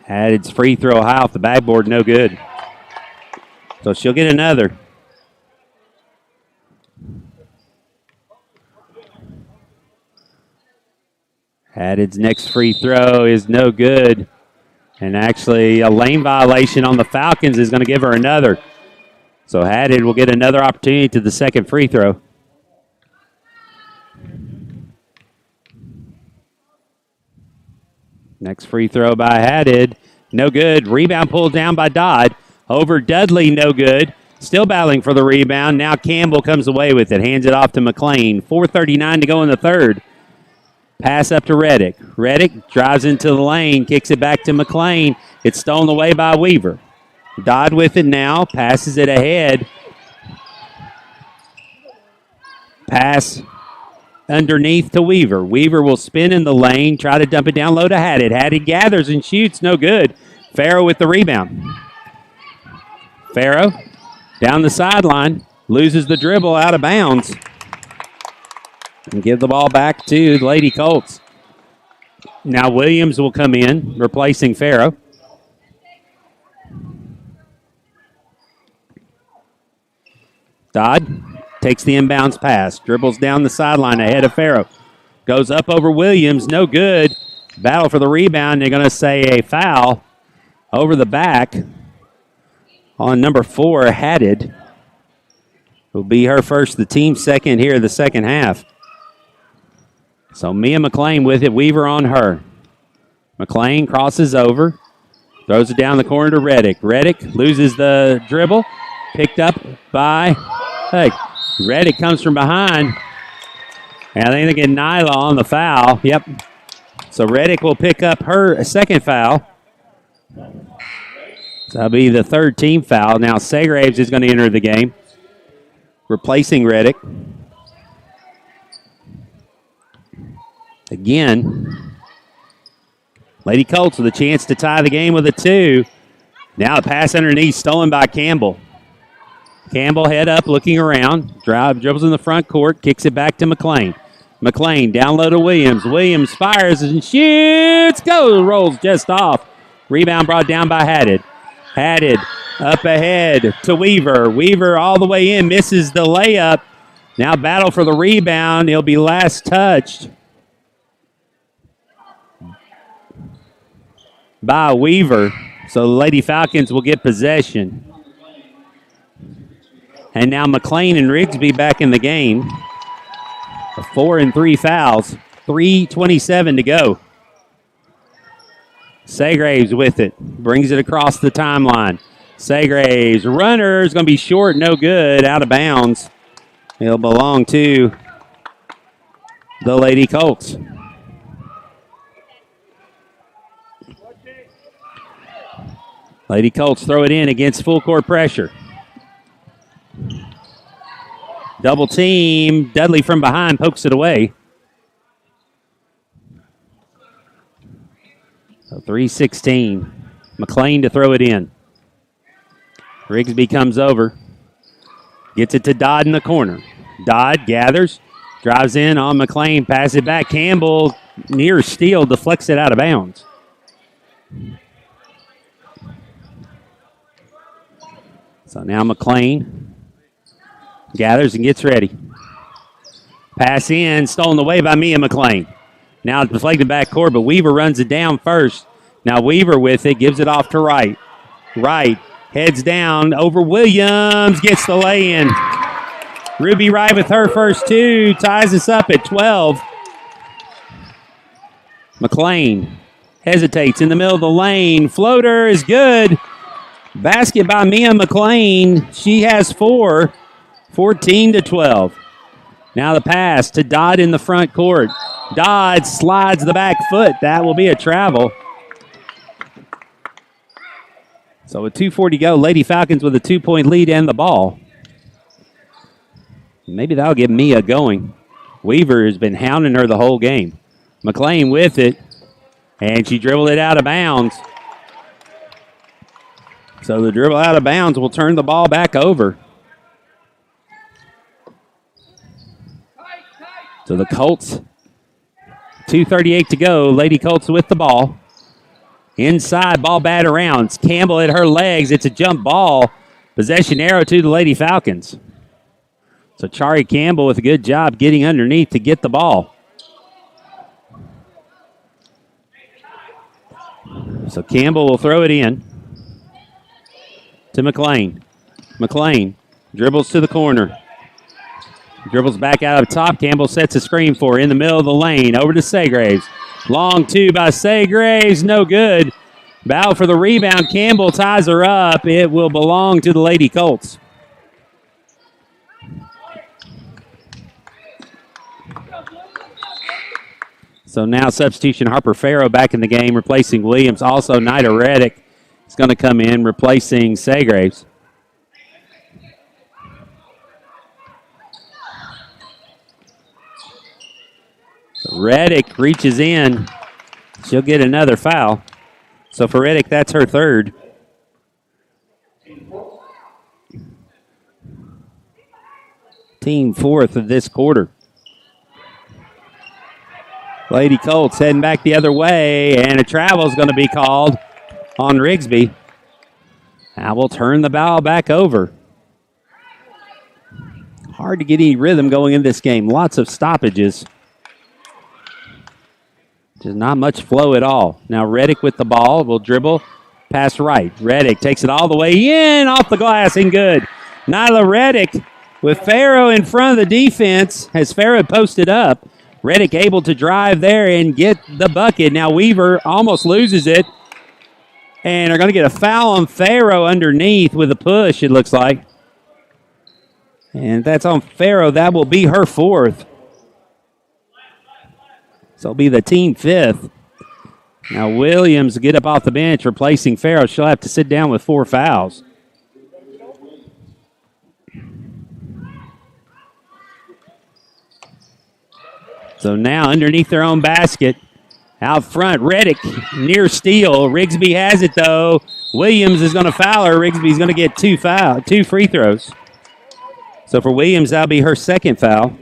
Haddad's free throw high off the backboard, no good. So she'll get another. Haddad's next free throw is no good. And actually, a lane violation on the Falcons is going to give her another. So Haddad will get another opportunity to the second free throw. Next free throw by Haddad. No good. Rebound pulled down by Dodd. Over Dudley, no good. Still battling for the rebound. Now Campbell comes away with it. Hands it off to McLean. 4:39 to go in the third. Pass up to Reddick. Reddick drives into the lane. Kicks it back to McLean. It's stolen away by Weaver. Dodd with it now. Passes it ahead. Pass underneath to Weaver. Weaver will spin in the lane, try to dump it down low to Haddad. Haddad gathers and shoots, no good. Farrow with the rebound. Farrow down the sideline, loses the dribble out of bounds. And give the ball back to the Lady Colts. Now Williams will come in, replacing Farrow. Dodd takes the inbounds pass, dribbles down the sideline ahead of Farrow. Goes up over Williams, no good. Battle for the rebound. They're going to say a foul over the back on number 4, Haddad. Will be her first, the team second here in the second half. So Mia McLean with it, Weaver on her. McLean crosses over, throws it down the corner to Reddick. Reddick loses the dribble, picked up by, Reddick comes from behind. And I think they get Nyla on the foul. Yep. So Reddick will pick up her second foul. So that'll be the third team foul. Now Segraves is going to enter the game, replacing Reddick. Again, Lady Colts with a chance to tie the game with a 2. Now the pass underneath, stolen by Campbell. Campbell head up, looking around. Dribbles in the front court, kicks it back to McLean. McLean down low to Williams. Williams fires and shoots. Goes, rolls just off. Rebound brought down by Haddad. Haddad up ahead to Weaver. Weaver all the way in, misses the layup. Now battle for the rebound. He'll be last touched by Weaver. So the Lady Falcons will get possession. And now McLean and Rigsby back in the game. 4 and 3 fouls. 3:27 to go. Segraves with it. Brings it across the timeline. Segraves, runner is going to be short, no good, out of bounds. It'll belong to the Lady Colts. Lady Colts throw it in against full court pressure. Double team. Dudley from behind pokes it away. So 3:16. McLean to throw it in. Rigsby comes over. Gets it to Dodd in the corner. Dodd gathers. Drives in on McLean. Pass it back. Campbell near steal. Deflects it out of bounds. So now McLean gathers and gets ready. Pass in, stolen away by Mia McLean. Now it's deflected back court, but Weaver runs it down first. Now Weaver with it, gives it off to Wright. Wright heads down over Williams, gets the lay-in. Ruby Wright with her first 2, ties us up at 12. McLean hesitates in the middle of the lane. Floater is good. Basket by Mia McLean. She has 4. 14-12. Now the pass to Dodd in the front court. Dodd slides the back foot. That will be a travel. So with 2:40 to go, Lady Falcons with a 2-point lead and the ball. Maybe that'll get Mia going. Weaver has been hounding her the whole game. McLean with it, and she dribbled it out of bounds. So the dribble out of bounds will turn the ball back over. So the Colts, 2:38 to go. Lady Colts with the ball. Inside, ball bat around. Campbell at her legs. It's a jump ball. Possession arrow to the Lady Falcons. So Chari Campbell with a good job getting underneath to get the ball. So Campbell will throw it in to McLean. McLean dribbles to the corner. Dribbles back out up top. Campbell sets a screen for her in the middle of the lane. Over to Saygraves. Long two by Saygraves. No good. Bow for the rebound. Campbell ties her up. It will belong to the Lady Colts. So now substitution Harper Farrow back in the game, replacing Williams. Also, Nida Reddick is going to come in, replacing Saygraves. So Reddick reaches in. She'll get another foul. So for Reddick, that's her third. Team fourth of this quarter. Lady Colts heading back the other way, and a travel is going to be called on Rigsby. Now we'll turn the ball back over. Hard to get any rhythm going in this game. Lots of stoppages. Just not much flow at all. Now Reddick with the ball will dribble, pass right. Reddick takes it all the way in, off the glass, and good. Nyla Reddick with Farrow in front of the defense. As Farrow posted up, Reddick able to drive there and get the bucket. Now Weaver almost loses it. And they're going to get a foul on Farrow underneath with a push, it looks like. And that's on Farrow. That will be her fourth. So it'll be the team fifth. Now Williams will get up off the bench, replacing Farrow. She'll have to sit down with 4 fouls. So now underneath their own basket, out front, Reddick near steal. Rigsby has it though. Williams is going to foul her. Rigsby's going to get 2 free throws. So for Williams, that'll be her second foul.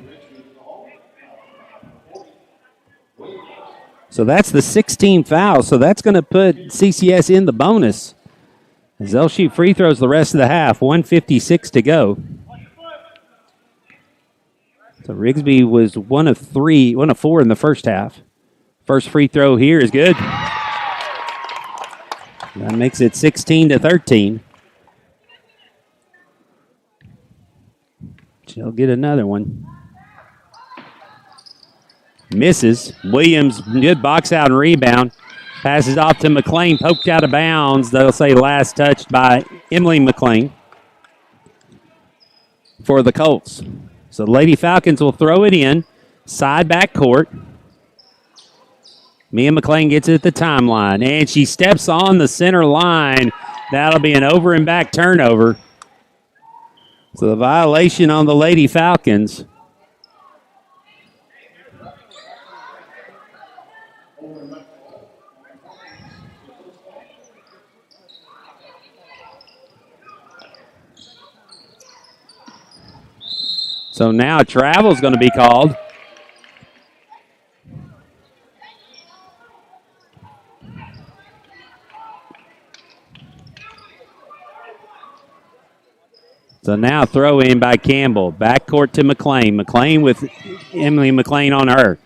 So that's the 16 foul. So that's going to put CCS in the bonus, as they'll shoot free throws the rest of the half. 1:56 to go. So Rigsby was 1 of 4 in the first half. First free throw here is good. That makes it 16-13. She'll get another one. Misses. Williams, good box out and rebound. Passes off to McLean, poked out of bounds. They'll say last touched by Emily McLean for the Colts. So the Lady Falcons will throw it in. Side back court. Mia McLean gets it at the timeline, and she steps on the center line. That'll be an over and back turnover. So the violation on the Lady Falcons. So now travel is going to be called. So now throw in by Campbell. Backcourt to McLean. McLean with Emily McLean on her.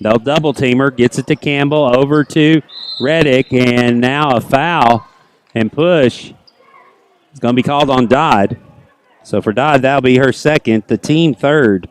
They'll double team her. Gets it to Campbell. Over to Reddick. And now a foul and push. It's going to be called on Dodd. So for Dodd, that'll be her second. The team third.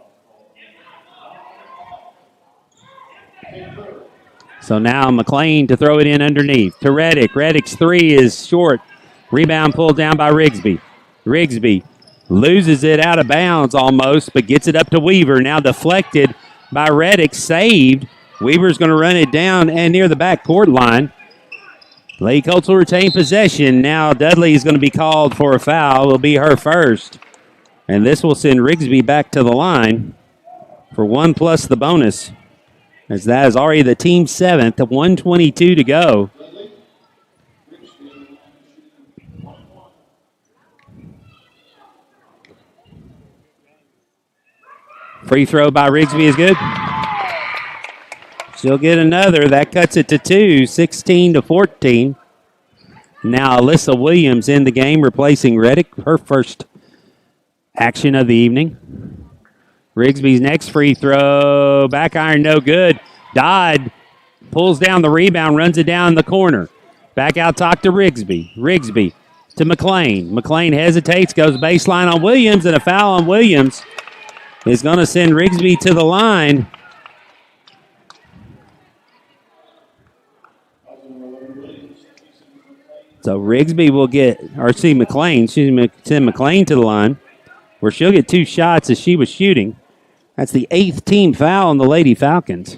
So now McLean to throw it in underneath. To Reddick. Reddick's three is short. Rebound pulled down by Rigsby. Rigsby loses it out of bounds almost, but gets it up to Weaver. Now deflected by Reddick, saved. Weaver's going to run it down and near the backcourt line. Lady Colts will retain possession. Now Dudley is going to be called for a foul. Will be her first. And this will send Rigsby back to the line for 1 plus the bonus, as that is already the team seventh at 1:22 to go. Free throw by Rigsby is good. She'll get another. That cuts it to 2, 16-14. Now Alyssa Williams in the game, replacing Reddick, her first action of the evening. Rigsby's next free throw. Back iron, no good. Dodd pulls down the rebound, runs it down the corner. Back out top to Rigsby. Rigsby to McLean. McLean hesitates, goes baseline on Williams, and a foul on Williams is going to send Rigsby to the line. So Rigsby will get, or see McLean, send McLean to the line, where she'll get 2 shots as she was shooting. That's the 8th team foul on the Lady Falcons.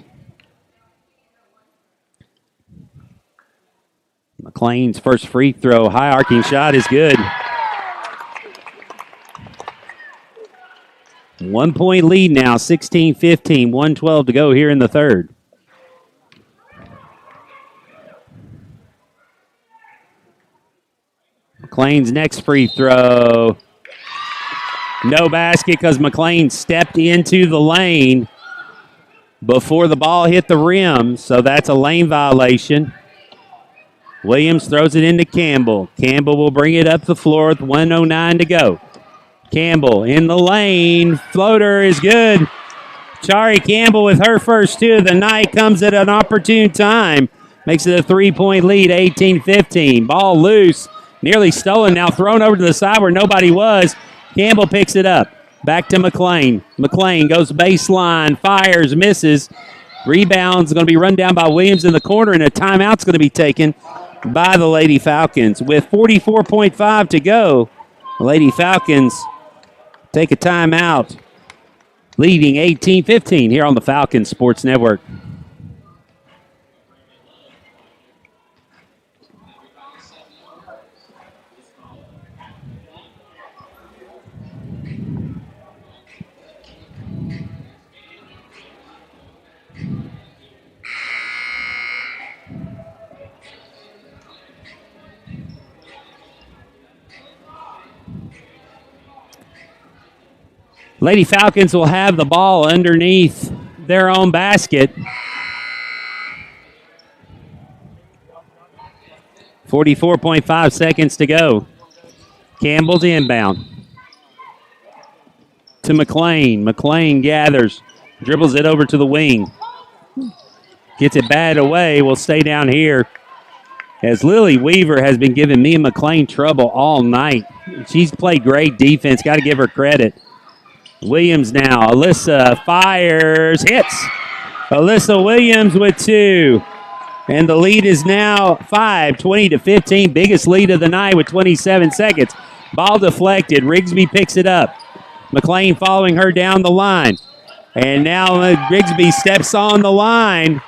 McLean's first free throw, high arcing shot is good. 1 point lead now, 16-15, 1:12 to go here in the third. McLean's next free throw. No basket because McLean stepped into the lane before the ball hit the rim, so that's a lane violation. Williams throws it into Campbell. Campbell will bring it up the floor with 1:09 to go. Campbell in the lane. Floater is good. Chari Campbell with her first 2 of the night comes at an opportune time. Makes it a 3-point lead, 18-15. Ball loose. Nearly stolen, now thrown over to the side where nobody was. Campbell picks it up. Back to McLean. McLean goes baseline, fires, misses. Rebound's going to be run down by Williams in the corner, and a timeout's going to be taken by the Lady Falcons. With 44.5 to go, the Lady Falcons take a timeout, leading 18-15 here on the Falcons Sports Network. Lady Falcons will have the ball underneath their own basket. 44.5 seconds to go. Campbell's inbound. To McLean. McLean gathers. Dribbles it over to the wing. Gets it batted away. Will stay down here. As Lily Weaver has been giving Mia McLean trouble all night. She's played great defense. Got to give her credit. Williams now. Alyssa fires. Hits. Alyssa Williams with 2. And the lead is now 5, 20-15. Biggest lead of the night with 27 seconds. Ball deflected. Rigsby picks it up. McLean following her down the line. And now Rigsby steps on the line.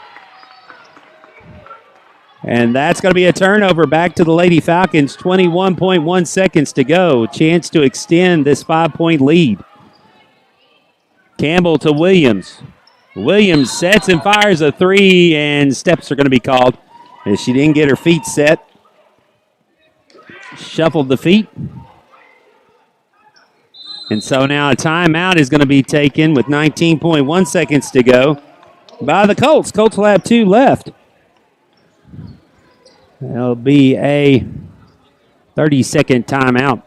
And that's going to be a turnover back to the Lady Falcons. 21.1 seconds to go. Chance to extend this 5-point lead. Campbell to Williams. Williams sets and fires a 3, and steps are going to be called as she didn't get her feet set. Shuffled the feet. And so now a timeout is going to be taken with 19.1 seconds to go by the Colts. Colts will have 2 left. That'll be a 30-second timeout.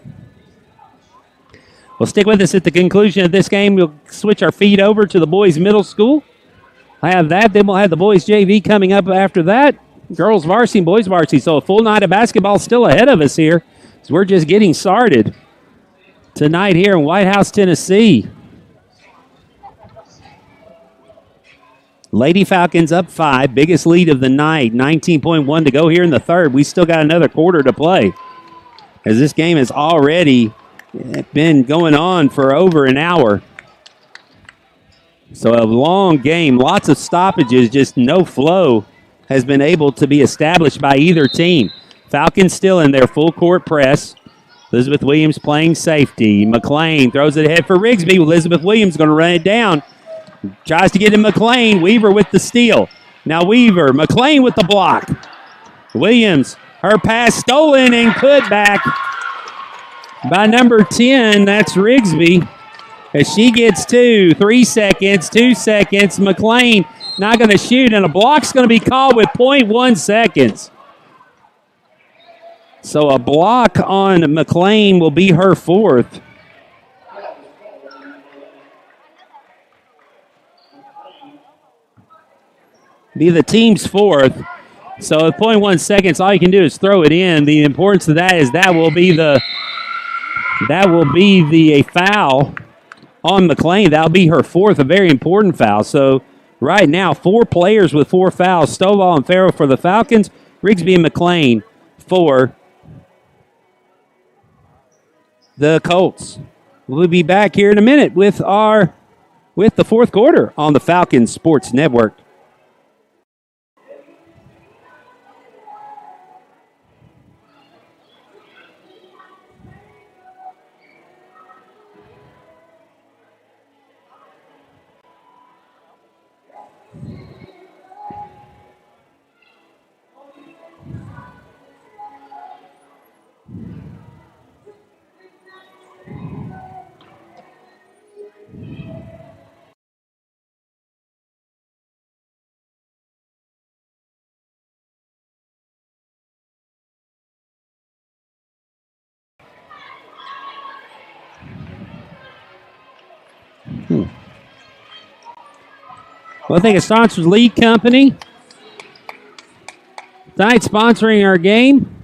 Well, stick with us at the conclusion of this game. We'll switch our feed over to the boys' middle school. I have that. Then we'll have the boys' JV coming up after that. Girls' varsity and boys' varsity. So a full night of basketball still ahead of us here. So we're just getting started tonight here in White House, Tennessee. Lady Falcons up 5. Biggest lead of the night. 19.1 to go here in the third. We still got another quarter to play, as this game has already been going on for over an hour. So a long game, lots of stoppages, just no flow has been able to be established by either team. Falcons still in their full court press. Elizabeth Williams playing safety. McLean throws it ahead for Rigsby. Elizabeth Williams going to run it down. Tries to get to McLean. Weaver with the steal. Now Weaver. McLean with the block. Williams, her pass stolen and put back by number 10, that's Rigsby. As she gets 2, 3 seconds, 2 seconds. McLean not going to shoot, and a block's going to be called with 0.1 seconds. So a block on McLean will be her fourth. Be the team's fourth. So at 0.1 seconds, all you can do is throw it in. The importance of that is that will be the foul on McLean. That'll be her fourth, a very important foul. So right now, 4 players with 4 fouls. Stovall and Farrell for the Falcons. Rigsby and McLean for the Colts. We'll be back here in a minute with the fourth quarter on the Falcons Sports Network. Well, I think it sponsors Lee Company. Tonight sponsoring our game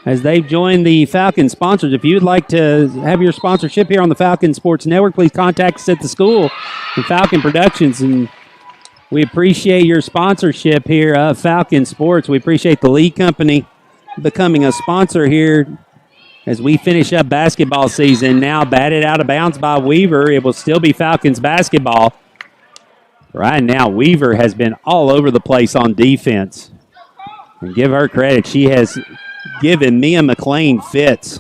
as they've joined the Falcon sponsors. If you'd like to have your sponsorship here on the Falcon Sports Network, please contact us at the school and Falcon Productions. And we appreciate your sponsorship here of Falcon Sports. We appreciate the Lee Company becoming a sponsor here as we finish up basketball season. Now batted out of bounds by Weaver. It will still be Falcons basketball. Right now, Weaver has been all over the place on defense. And give her credit. She has given Mia McLean fits.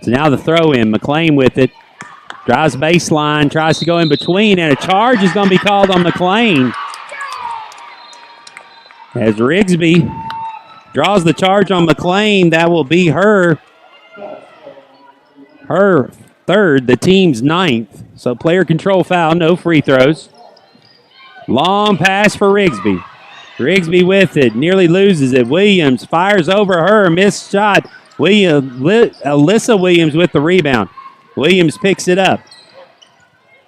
So now the throw in. McLean with it. Drives baseline. Tries to go in between. And a charge is going to be called on McLean. As Rigsby draws the charge on McLean, that will be her third, the team's 9th. So player control foul, no free throws. Long pass for Rigsby. Rigsby with it, nearly loses it. Williams fires over her, missed shot. Alyssa Williams with the rebound. Williams picks it up,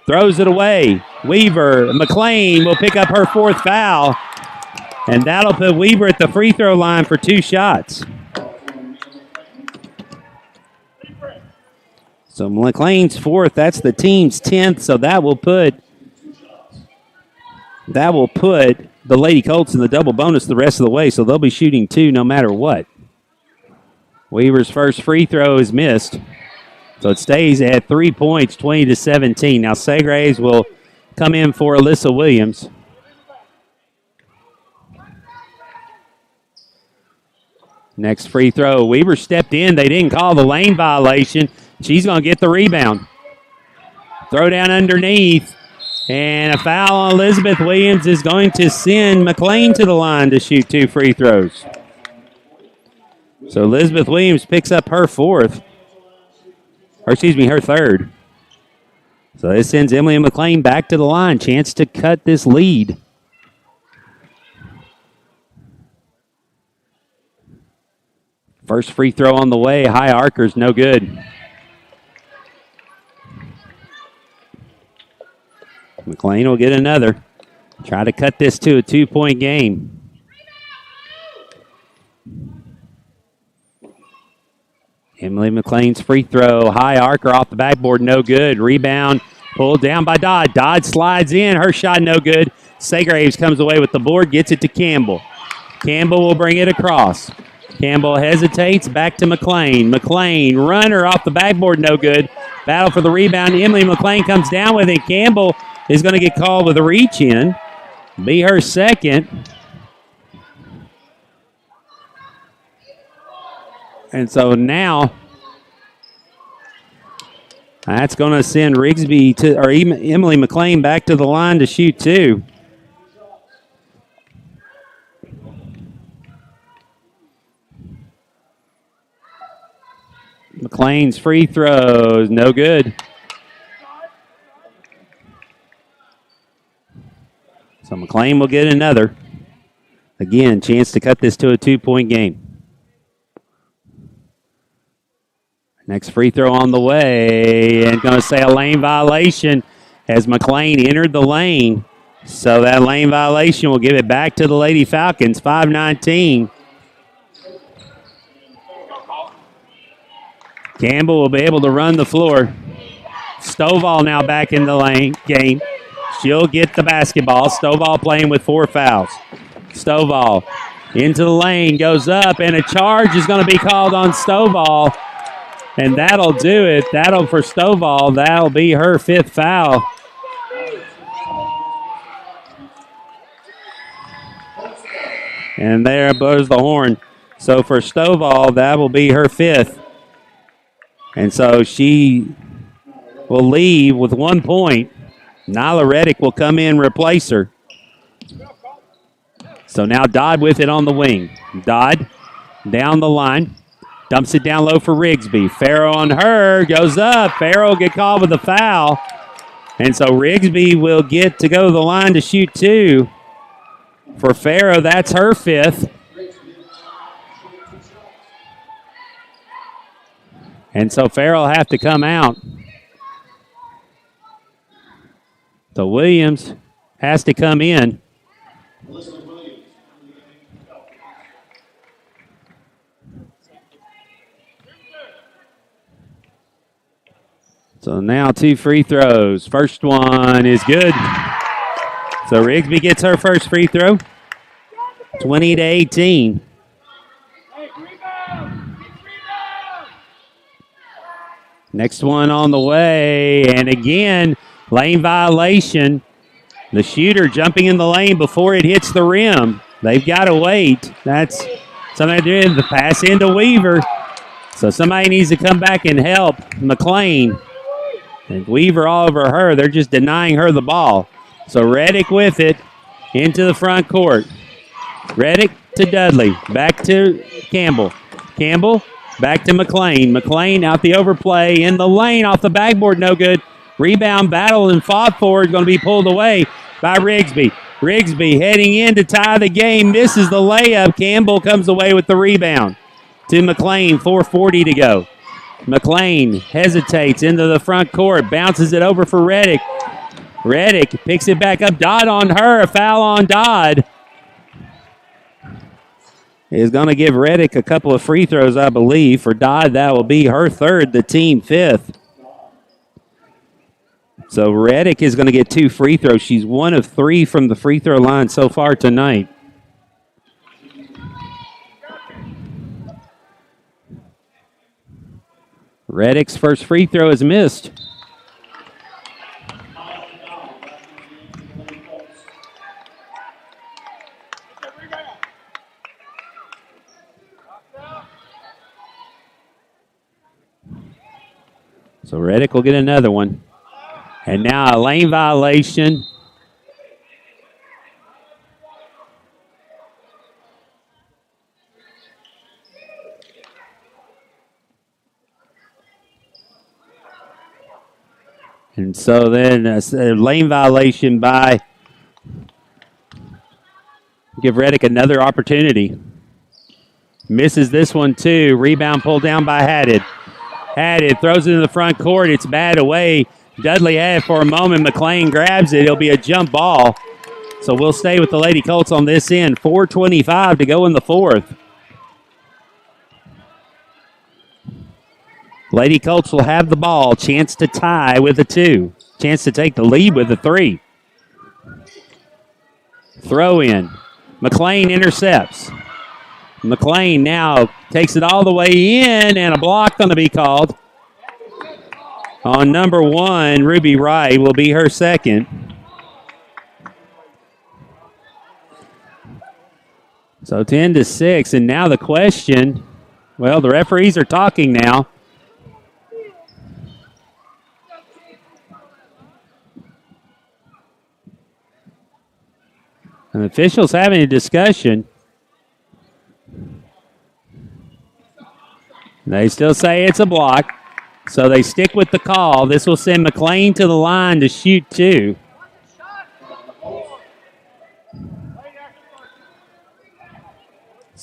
throws it away. Weaver, McLean will pick up her 4th foul, and that'll put Weaver at the free throw line for 2 shots. So McLean's 4th, that's the team's 10th, so that will put the Lady Colts in the double bonus the rest of the way, so they'll be shooting 2 no matter what. Weaver's first free throw is missed, so it stays at 3 points, 20-17. Now Segraves will come in for Alyssa Williams. Next free throw, Weaver stepped in. They didn't call the lane violation. She's going to get the rebound. Throw down underneath. And a foul on Elizabeth Williams is going to send McLean to the line to shoot 2 free throws. So Elizabeth Williams picks up her 4th. Her 3rd. So this sends Emily McLean back to the line. Chance to cut this lead. First free throw on the way. High arcers, no good. McLean will get another. Try to cut this to a 2-point game. Emily McLean's free throw. High arcer off the backboard, no good. Rebound pulled down by Dodd. Dodd slides in. Her shot no good. Segraves comes away with the board, gets it to Campbell. Campbell will bring it across. Campbell hesitates, back to McLean. McLean, runner off the backboard, no good. Battle for the rebound. Emily McLean comes down with it. Campbell is going to get called with a reach in. Be her 2nd. And so now that's going to send Emily McLean back to the line to shoot 2. McLean's free throws, no good. McLean will get another. Again, chance to cut this to a 2-point game. Next free throw on the way, and going to say a lane violation as McLean entered the lane. So that lane violation will give it back to the Lady Falcons, 5-19. Campbell will be able to run the floor. Stovall now back in the lane game. She'll get the basketball. Stovall playing with 4 fouls. Stovall into the lane, goes up, and a charge is going to be called on Stovall. And that'll do it. That'll for Stovall. That'll be her 5th foul. And there blows the horn. So for Stovall, that will be her 5th. And so she will leave with 1 point. Nyla Reddick will come in and replace her. So now Dodd with it on the wing. Dodd down the line. Dumps it down low for Rigsby. Farrow on her. Goes up. Farrow will get called with a foul. And so Rigsby will get to go to the line to shoot 2. For Farrow, that's her 5th. And so Farrell will have to come out. So Williams has to come in. So now 2 free throws. First one is good. So Rigsby gets her first free throw. 20-18. Next one on the way. And again, lane violation. The shooter jumping in the lane before it hits the rim. They've got to wait. That's something to do. The pass into Weaver. So somebody needs to come back and help McLean. And Weaver all over her. They're just denying her the ball. So Reddick with it into the front court. Reddick to Dudley. Back to Campbell. Campbell back to McLean. McLean out the overplay in the lane off the backboard. No good. Rebound battle and fought for is going to be pulled away by Rigsby. Rigsby heading in to tie the game. Misses the layup. Campbell comes away with the rebound to McLean. 4:40 to go. McLean hesitates into the front court. Bounces it over for Reddick. Reddick picks it back up. Dodd on her. A foul on Dodd. Is going to give Reddick a couple of free throws, I believe. For Dodd, that will be her 3rd, the team 5th. So Reddick is going to get 2 free throws. She's 1 of 3 from the free throw line so far tonight. Reddick's first free throw is missed. So Reddick will get another one. And now a lane violation. And so then a lane violation by, give Reddick another opportunity. Misses this one too. Rebound pulled down by Haddad. Haddad throws it in the front court. It's bad away. Dudley had it for a moment. McLean grabs it. It'll be a jump ball. So we'll stay with the Lady Colts on this end. 4:25 to go in the 4th. Lady Colts will have the ball. Chance to tie with a 2. Chance to take the lead with a 3. Throw in. McLean intercepts. McLean now takes it all the way in, and a block going to be called on number 1. Ruby Wright will be her 2nd. So 10-6, and now the question, well, the referees are talking now. And the officials having a discussion. They still say it's a block, so they stick with the call. This will send McLean to the line to shoot 2.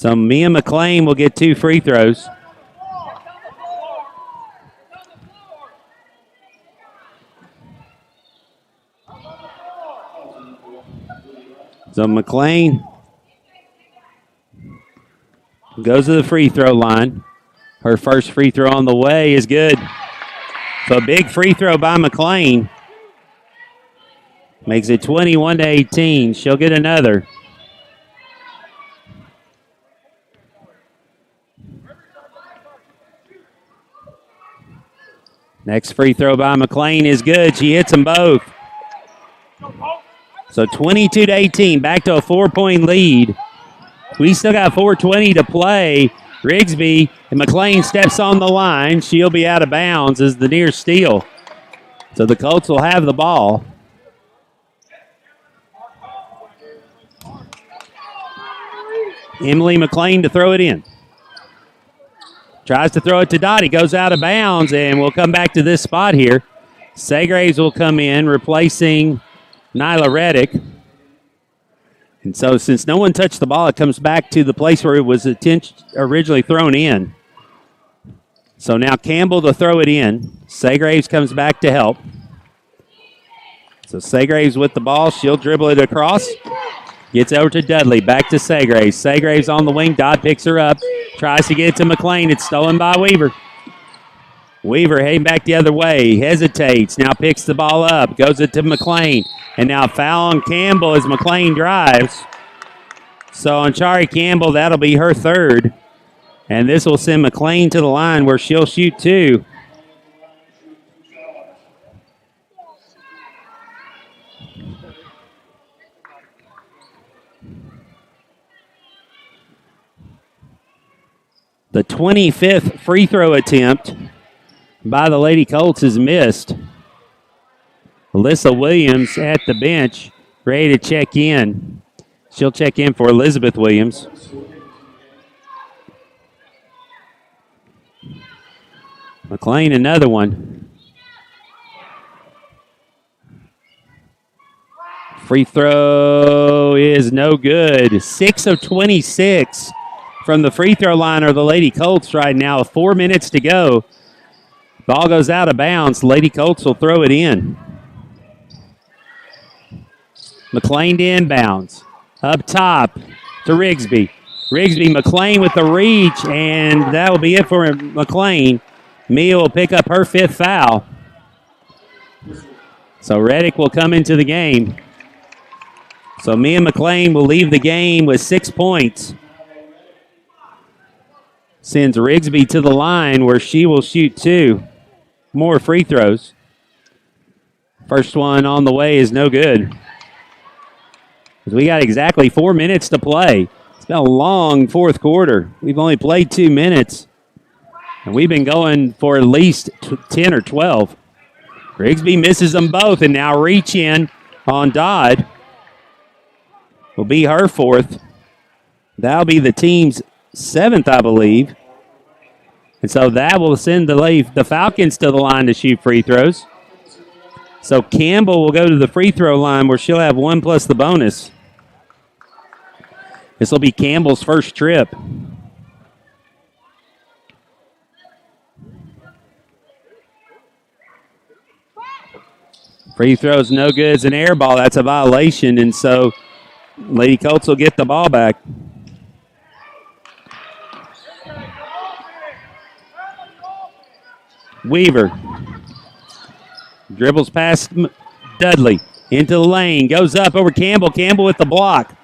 So Mia McLean will get 2 free throws. So McLean goes to the free throw line. Her first free throw on the way is good. So a big free throw by McLean. Makes it 21-18. She'll get another. Next free throw by McLean is good. She hits them both. So 22-18, back to a 4-point lead. We still got 4:20 to play. Rigsby and McLean steps on the line. She'll be out of bounds as the near steal. So the Colts will have the ball. Emily McLean to throw it in. Tries to throw it to Dottie. Goes out of bounds, and we'll come back to this spot here. Segraves will come in, replacing Nyla Reddick. And so since no one touched the ball, it comes back to the place where it was originally thrown in. So now Campbell to throw it in. Segraves comes back to help. So Segraves with the ball. She'll dribble it across. Gets over to Dudley. Back to Segraves. Segraves on the wing. Dodd picks her up. Tries to get it to McLean. It's stolen by Weaver. Weaver heading back the other way. Hesitates. Now picks the ball up. Goes it to McLean. And now foul on Campbell as McLean drives. So on Chari Campbell, that'll be her third. And this will send McLean to the line where she'll shoot 2. The 25th free throw attempt by the Lady Colts is missed. Alyssa Williams at the bench, ready to check in. She'll check in for Elizabeth Williams. McLean, another one. Free throw is no good. 6 of 26 from the free throw line are the Lady Colts right now. 4 minutes to go. Ball goes out of bounds. Lady Colts will throw it in. McLean to inbounds. Up top to Rigsby. Rigsby, McLean with the reach, and that will be it for McLean. Mia will pick up her 5th foul. So Reddick will come into the game. So Mia McLean will leave the game with 6 points. Sends Rigsby to the line where she will shoot 2 more free throws. First one on the way is no good. We got exactly 4 minutes to play. It's been a long fourth quarter. We've only played 2 minutes, and we've been going for at least 10 or 12. Rigsby misses them both, and now reach in on Dodd will be her 4th. That'll be the team's 7th, I believe. And so that will send the Falcons to the line to shoot free throws. So Campbell will go to the free throw line where she'll have 1 plus the bonus. This will be Campbell's first trip. Free throw's no good. It's an air ball. That's a violation. And so Lady Colts will get the ball back. Weaver dribbles past Dudley into the lane, goes up over Campbell. Campbell with the block.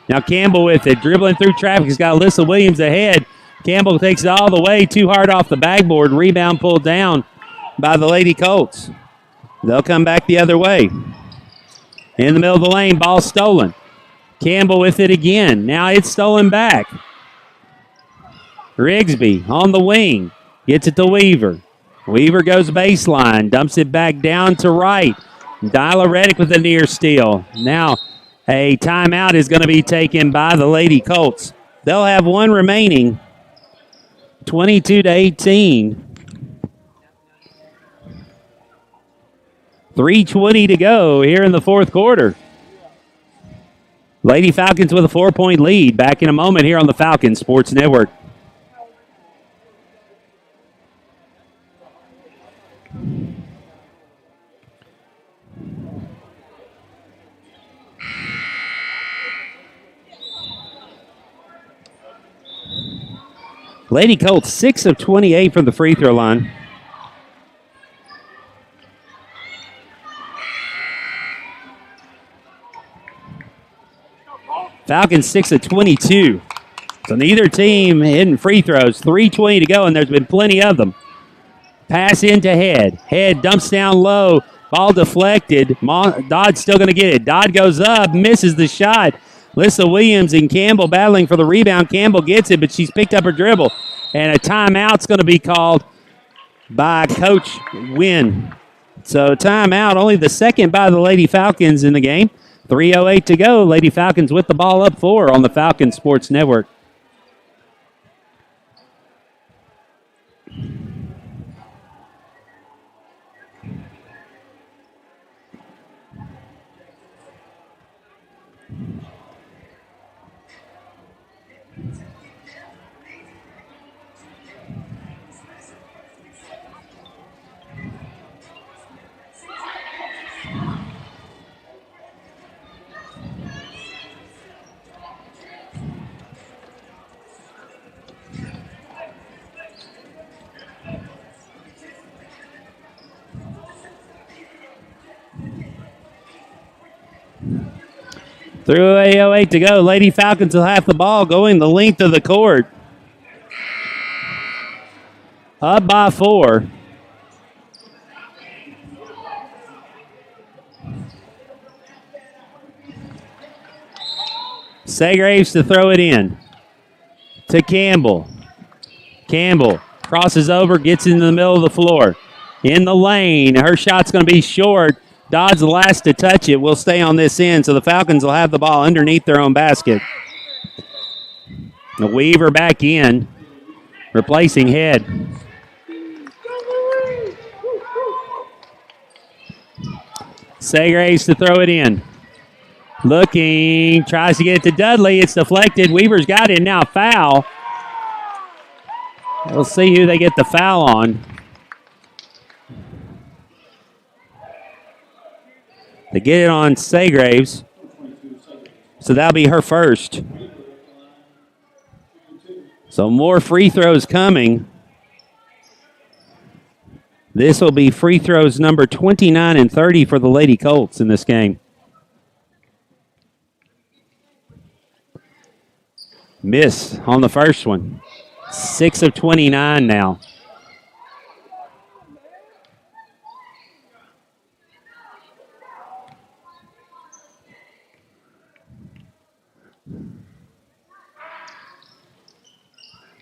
Now Campbell with it, dribbling through traffic. He's got Alyssa Williams ahead. Campbell takes it all the way, too hard off the backboard. Rebound pulled down by the Lady Colts. They'll come back the other way. In the middle of the lane, ball stolen. Campbell with it again. Now it's stolen back. Rigsby on the wing. Gets it to Weaver. Weaver goes baseline. Dumps it back down to right. Nyla Reddick with a near steal. Now a timeout is going to be taken by the Lady Colts. They'll have 1 remaining. 22-18. 3:20 to go here in the fourth quarter. Lady Falcons with a 4-point lead. Back in a moment here on the Falcons Sports Network. Lady Colts 6 of 28 from the free throw line. Falcons 6 of 22. So neither team hitting free throws. 3:20 to go, and there's been plenty of them. Pass into Head. Head dumps down low. Ball deflected. Dodd's still going to get it. Dodd goes up, misses the shot. Lissa Williams and Campbell battling for the rebound. Campbell gets it, but she's picked up her dribble. And a timeout's going to be called by Coach Wynn. So timeout, only the second by the Lady Falcons in the game. 3:08 to go. Lady Falcons with the ball up 4 on the Falcons Sports Network. Through 8:08 to go. Lady Falcons will have the ball going the length of the court. Up by 4. Segraves to throw it in to Campbell. Campbell crosses over, gets into the middle of the floor. In the lane, her shot's going to be short. Dodd's the last to touch it. Will stay on this end, so the Falcons will have the ball underneath their own basket. The Weaver back in, replacing Head. Segraves to throw it in. Looking, tries to get it to Dudley. It's deflected. Weaver's got it now. Foul. We'll see who they get the foul on. They get it on Segraves. So that'll be her first. So more free throws coming. This will be free throws number 29 and 30 for the Lady Colts in this game. Miss on the first one. 6 of 29 now.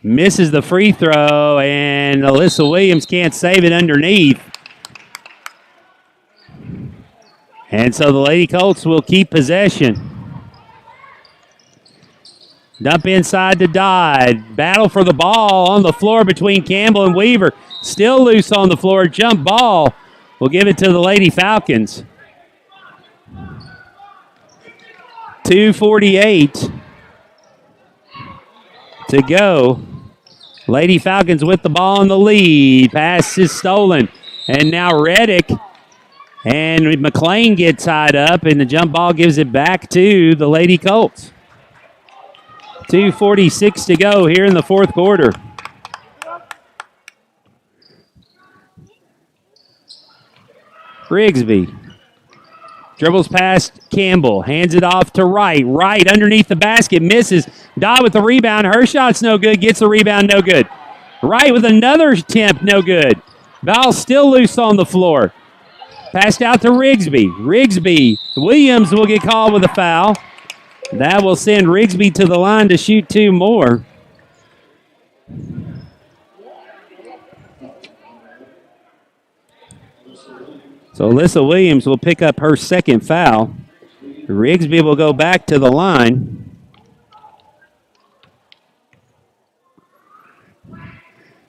Misses the free throw, and Alyssa Williams can't save it underneath. And so the Lady Colts will keep possession. Dump inside to Dodd. Battle for the ball on the floor between Campbell and Weaver. Still loose on the floor. Jump ball. We'll give it to the Lady Falcons. 2:48 to go. Lady Falcons with the ball in the lead. Pass is stolen. And now Reddick and McLean get tied up, and the jump ball gives it back to the Lady Colts. 2:46 to go here in the fourth quarter. Rigsby dribbles past Campbell, hands it off to Wright. Wright underneath the basket, misses. Dodd with the rebound. Her shot's no good. Gets the rebound, no good. Wright with another attempt, no good. Ball still loose on the floor. Passed out to Rigsby. Rigsby. Williams will get called with a foul. That will send Rigsby to the line to shoot 2 more. So Alyssa Williams will pick up her second foul. Rigsby will go back to the line.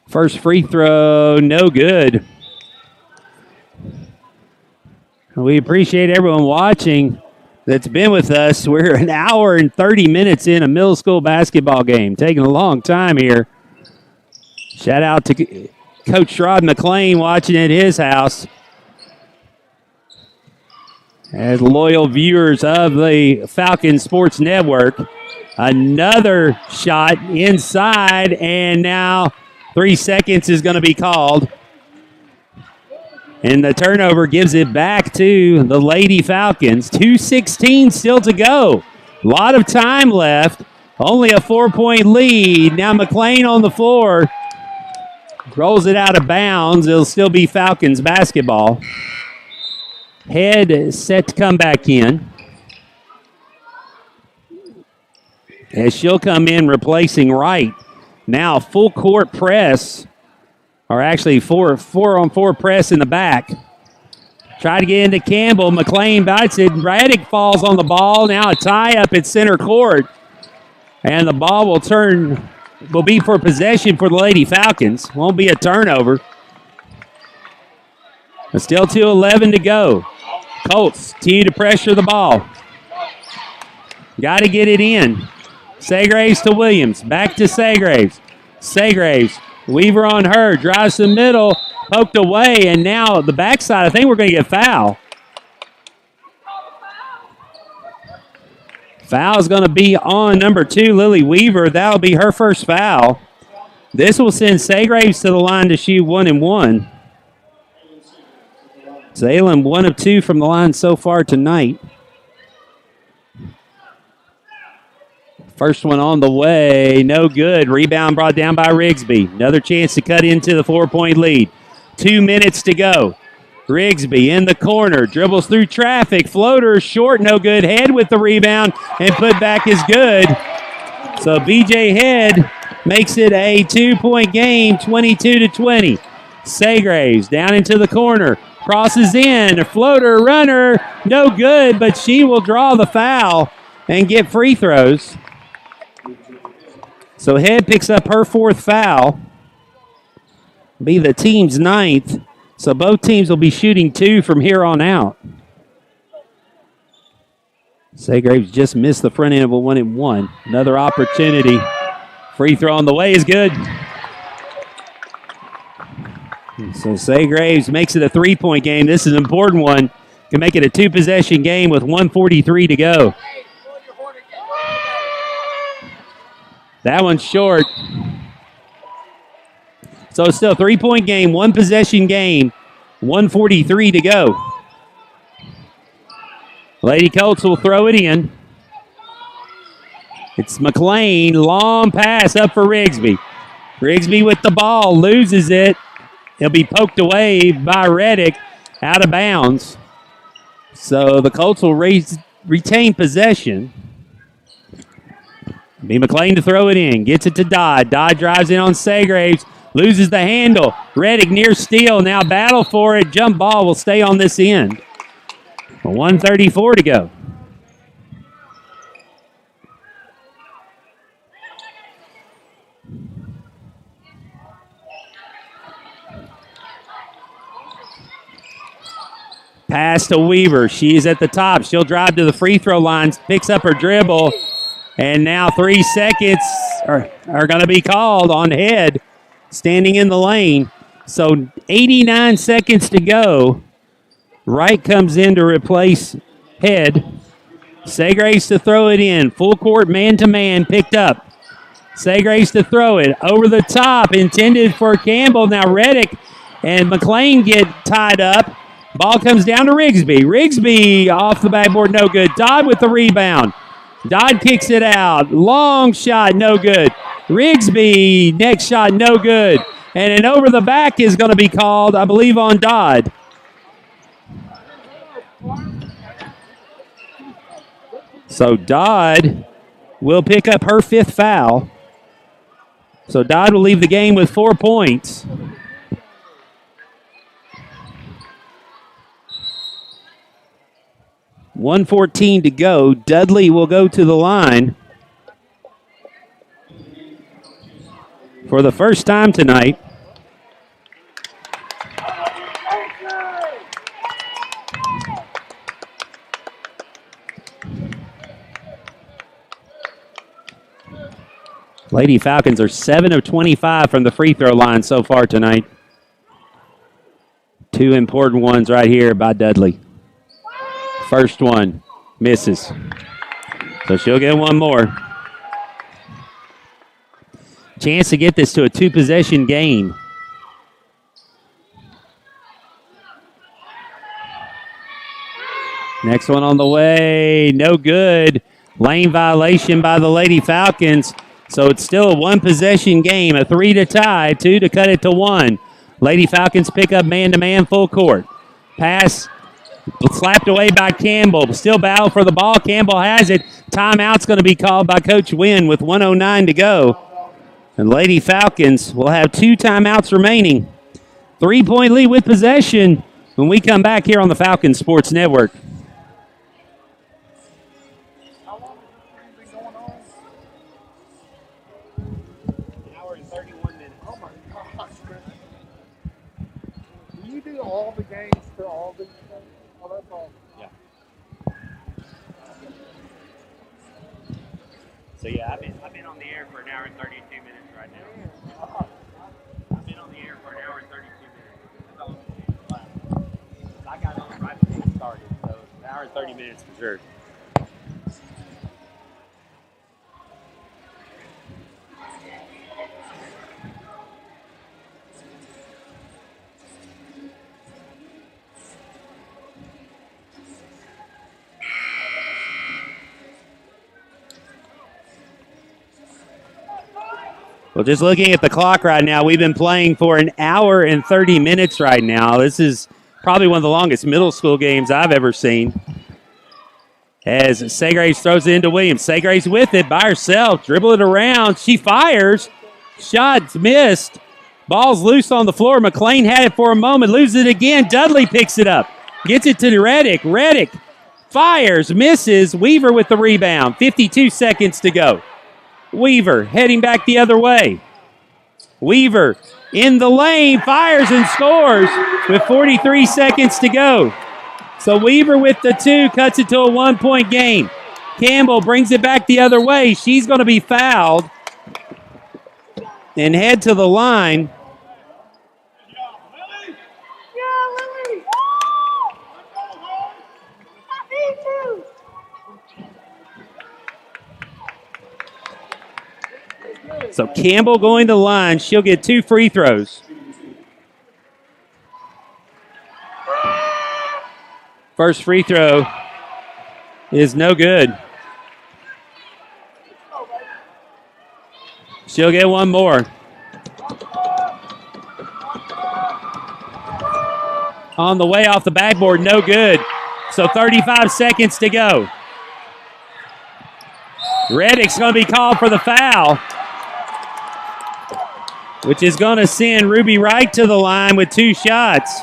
First free throw, no good. We appreciate everyone watching. that's been with us. We're an hour and 30 minutes in a middle school basketball game. Taking a long time here. Shout out to Coach Rod McLean watching at his house. As loyal viewers of the Falcon Sports Network. Another shot inside, and now 3 seconds is going to be called. And the turnover gives it back to the Lady Falcons. 2:16 still to go. A lot of time left. Only a 4-point lead. Now McLean on the floor. Rolls it out of bounds. It'll still be Falcons basketball. Head set to come back in. As she'll come in replacing Wright. Now full court press. Or actually four-on-4 press in the back. Try to get into Campbell. McLean bites it. Raddick falls on the ball. Now a tie up at center court. And the ball will be for possession for the Lady Falcons. Won't be a turnover. But still 2:11 to go. Colts continue to pressure the ball. Got to get it in. Segraves to Williams. Back to Segraves. Segraves. Weaver on her. Drives to the middle. Poked away. And now the backside, I think we're going to get foul. Foul is going to be on number 2, Lily Weaver. That'll be her first foul. This will send Segraves to the line to shoot 1 and 1. Salem 1 of 2 from the line so far tonight. First one on the way, no good. Rebound brought down by Rigsby. Another chance to cut into the 4-point lead. 2 minutes to go. Rigsby in the corner, dribbles through traffic, floater short, no good. Head with the rebound, and put back is good. So BJ Head makes it a 2-point game, 22-20. Segraves down into the corner, crosses in, a floater, runner, no good, but she will draw the foul and get free throws. So Head picks up her 4th foul. Be the team's 9th. So both teams will be shooting 2 from here on out. Segraves just missed the front end of a 1 and 1. Another opportunity. Free throw on the way is good. So Segraves makes it a 3-point game. This is an important one. Can make it a 2-possession game with 1:43 to go. That one's short. So it's still a 3-point game, 1-possession game, 1:43 to go. Lady Colts will throw it in. It's McLean, long pass up for Rigsby. Rigsby with the ball, loses it. He'll be poked away by Reddick, out of bounds. So the Colts will retain possession. Be McLean to throw it in. Gets it to Dodd. Dodd drives in on Segraves. Loses the handle. Reddick near steal. Now battle for it. Jump ball will stay on this end. 1:34 to go. Pass to Weaver. She's at the top. She'll drive to the free throw line. Picks up her dribble. And now 3 seconds are going to be called on Head standing in the lane. So 89 seconds to go. Wright comes in to replace Head. Segraves to throw it in. Full court man-to-man picked up. Segraves to throw it over the top. Intended for Campbell. Now Reddick and McLean get tied up. Ball comes down to Rigsby. Rigsby off the backboard, no good. Dodd with the rebound. Dodd kicks it out. Long shot, no good. Rigsby, next shot, no good. And an over the back is going to be called, I believe, on Dodd. So Dodd will pick up her 5th foul. So Dodd will leave the game with 4 points. $1:14 to go. Dudley will go to the line for the first time tonight. Lady Falcons are 7 of 25 from the free throw line so far tonight. 2 important ones right here by Dudley. First one misses. So she'll get one more. Chance to get this to a 2-possession game. Next one on the way. No good. Lane violation by the Lady Falcons. So it's still a 1-possession game. A 3 to tie, 2 to cut it to 1. Lady Falcons pick up man-to-man full court. Pass slapped away by Campbell. Still battle for the ball. Campbell has it. Timeout's going to be called by Coach Wynn with 1:09 to go. And Lady Falcons will have 2 timeouts remaining. 3-point lead with possession when we come back here on the Falcons Sports Network. All the games to all the games. Oh, that's all. Yeah. So yeah, I've been on the air for an hour and 32 minutes right now. I've been on the air for an hour and 32 minutes. That's all. I got on right before it started, so an hour and 30 minutes for sure. Well, just looking at the clock right now, we've been playing for an hour and 30 minutes right now. This is probably one of the longest middle school games I've ever seen. As Segraves throws it into Williams. Segraves with it by herself. Dribble it around. She fires. Shot's missed. Ball's loose on the floor. McLean had it for a moment. Loses it again. Dudley picks it up. Gets it to Reddick. Reddick fires. Misses. Weaver with the rebound. 52 seconds to go. Weaver heading back the other way. Weaver in the lane, fires and scores with 43 seconds to go. So Weaver with the 2 cuts it to a 1-point game. Campbell brings it back the other way. She's going to be fouled and head to the line. So Campbell going to the line. She'll get 2 free throws. First free throw is no good. She'll get one more. On the way off the backboard, no good. So 35 seconds to go. Reddick's going to be called for the foul, which is going to send Ruby Wright to the line with 2 shots.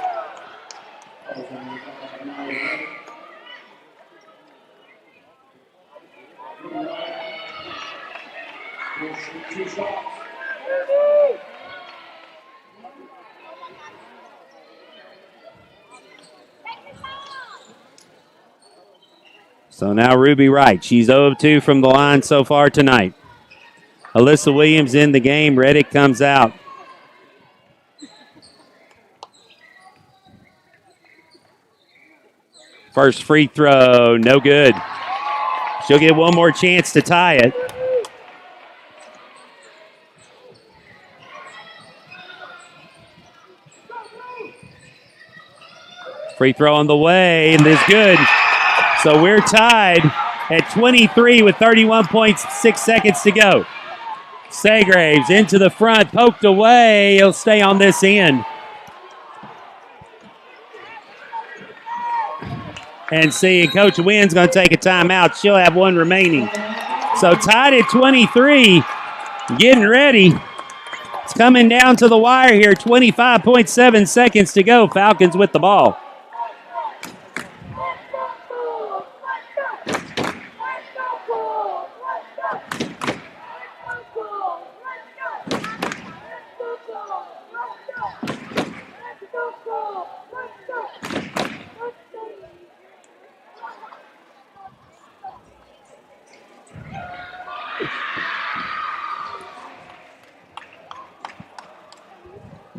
So now Ruby Wright. She's 0 of 2 from the line so far tonight. Alyssa Williams in the game. Reddick comes out. First free throw, no good. She'll get one more chance to tie it. Free throw on the way, and it's good. So we're tied at 23 with 31.6 seconds to go. Segraves into the front, poked away. He'll stay on this end. And see, Coach Wynn's going to take a timeout. She'll have one remaining. So tied at 23, getting ready. It's coming down to the wire here. 25.7 seconds to go. Falcons with the ball.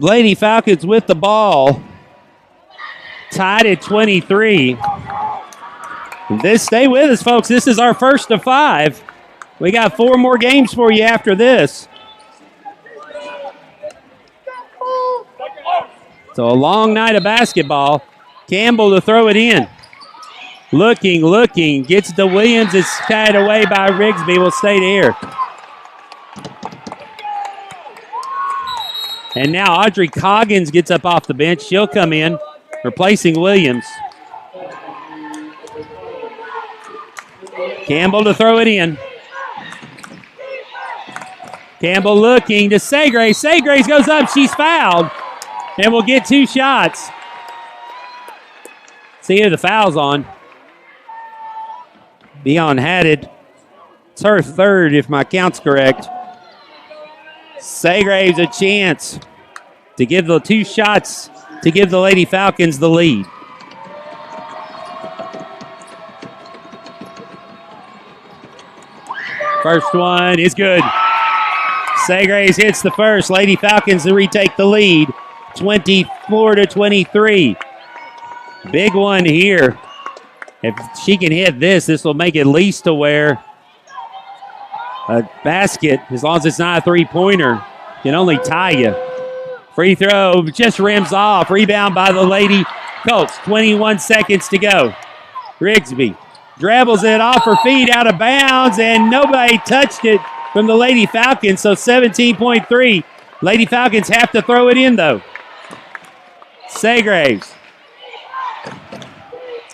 Lady Falcons with the ball. Tied at 23. Stay with us, folks. This is our first of 5. We got 4 more games for you after this. So a long night of basketball. Campbell to throw it in. Looking. Gets to Williams. It's tied away by Rigsby. Will stay there. And now Audrey Coggins gets up off the bench. She'll come in, replacing Williams. Campbell to throw it in. Campbell looking to Segraves. Segraves goes up. She's fouled. And will get 2 shots. See who the foul's on. Dion Haddad. It's her 3rd, if my count's correct. Segraves a chance to give the 2 shots to give the Lady Falcons the lead. First one is good. Segraves hits the first. Lady Falcons to retake the lead. 24-23. Big one here. If she can hit this, this will make at least to where a basket, as long as it's not a 3-pointer, can only tie you. Free throw just rims off. Rebound by the Lady Colts. 21 seconds to go. Rigsby dribbles it off her feet out of bounds, and nobody touched it from the Lady Falcons, so 17.3. Lady Falcons have to throw it in, though. Segraves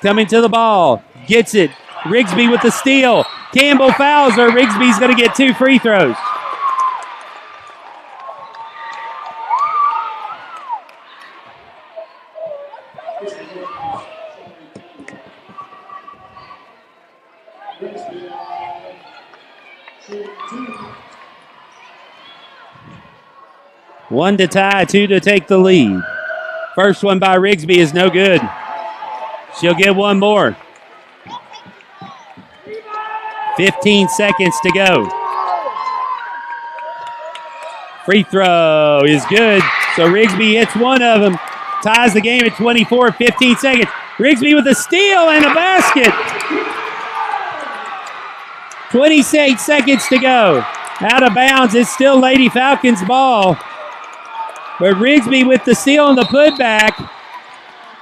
coming to the ball. Gets it. Rigsby with the steal. Campbell fouls her. Rigsby's going to get 2 free throws. One to tie, 2 to take the lead. First one by Rigsby is no good. She'll get 1 more. 15 seconds to go. Free throw is good. So Rigsby hits one of them. Ties the game at 24, 15 seconds. Rigsby with a steal and a basket. 28 seconds to go. Out of bounds. It's still Lady Falcons ball. But Rigsby with the steal and the putback.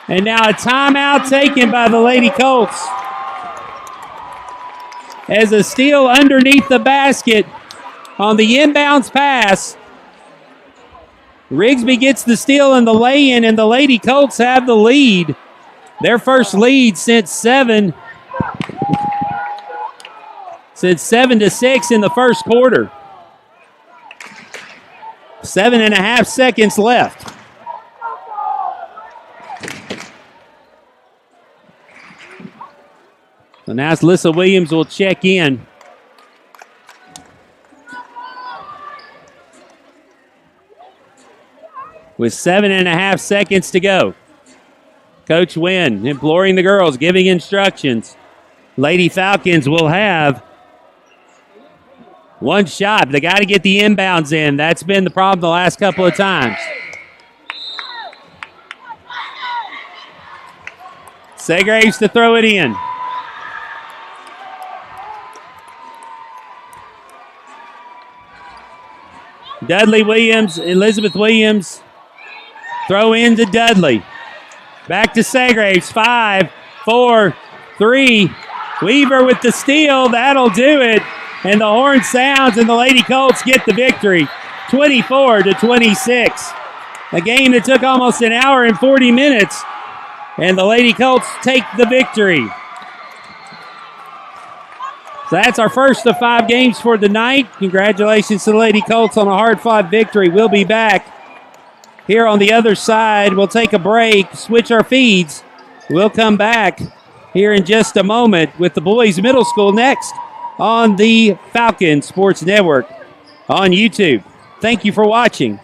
And now a timeout taken by the Lady Colts. As a steal underneath the basket on the inbounds pass. Rigsby gets the steal and the lay-in, and the Lady Colts have the lead. Their first lead since 7 to 6 in the first quarter. 7.5 seconds left. So now Alyssa Williams will check in. With 7.5 seconds to go. Coach Wynn imploring the girls, giving instructions. Lady Falcons will have 1 shot. They got to get the inbounds in. That's been the problem the last couple of times. Segraves to throw it in. Dudley Williams, Elizabeth Williams. Throw in to Dudley. Back to Segraves. 5, 4, 3. Weaver with the steal. That'll do it. And the horn sounds, and the Lady Colts get the victory. 24-26. A game that took almost an hour and 40 minutes. And the Lady Colts take the victory. So that's our first of 5 games for the night. Congratulations to the Lady Colts on a hard-fought victory. We'll be back here on the other side. We'll take a break, switch our feeds. We'll come back here in just a moment with the boys' middle school next on the Falcon Sports Network on YouTube. Thank you for watching.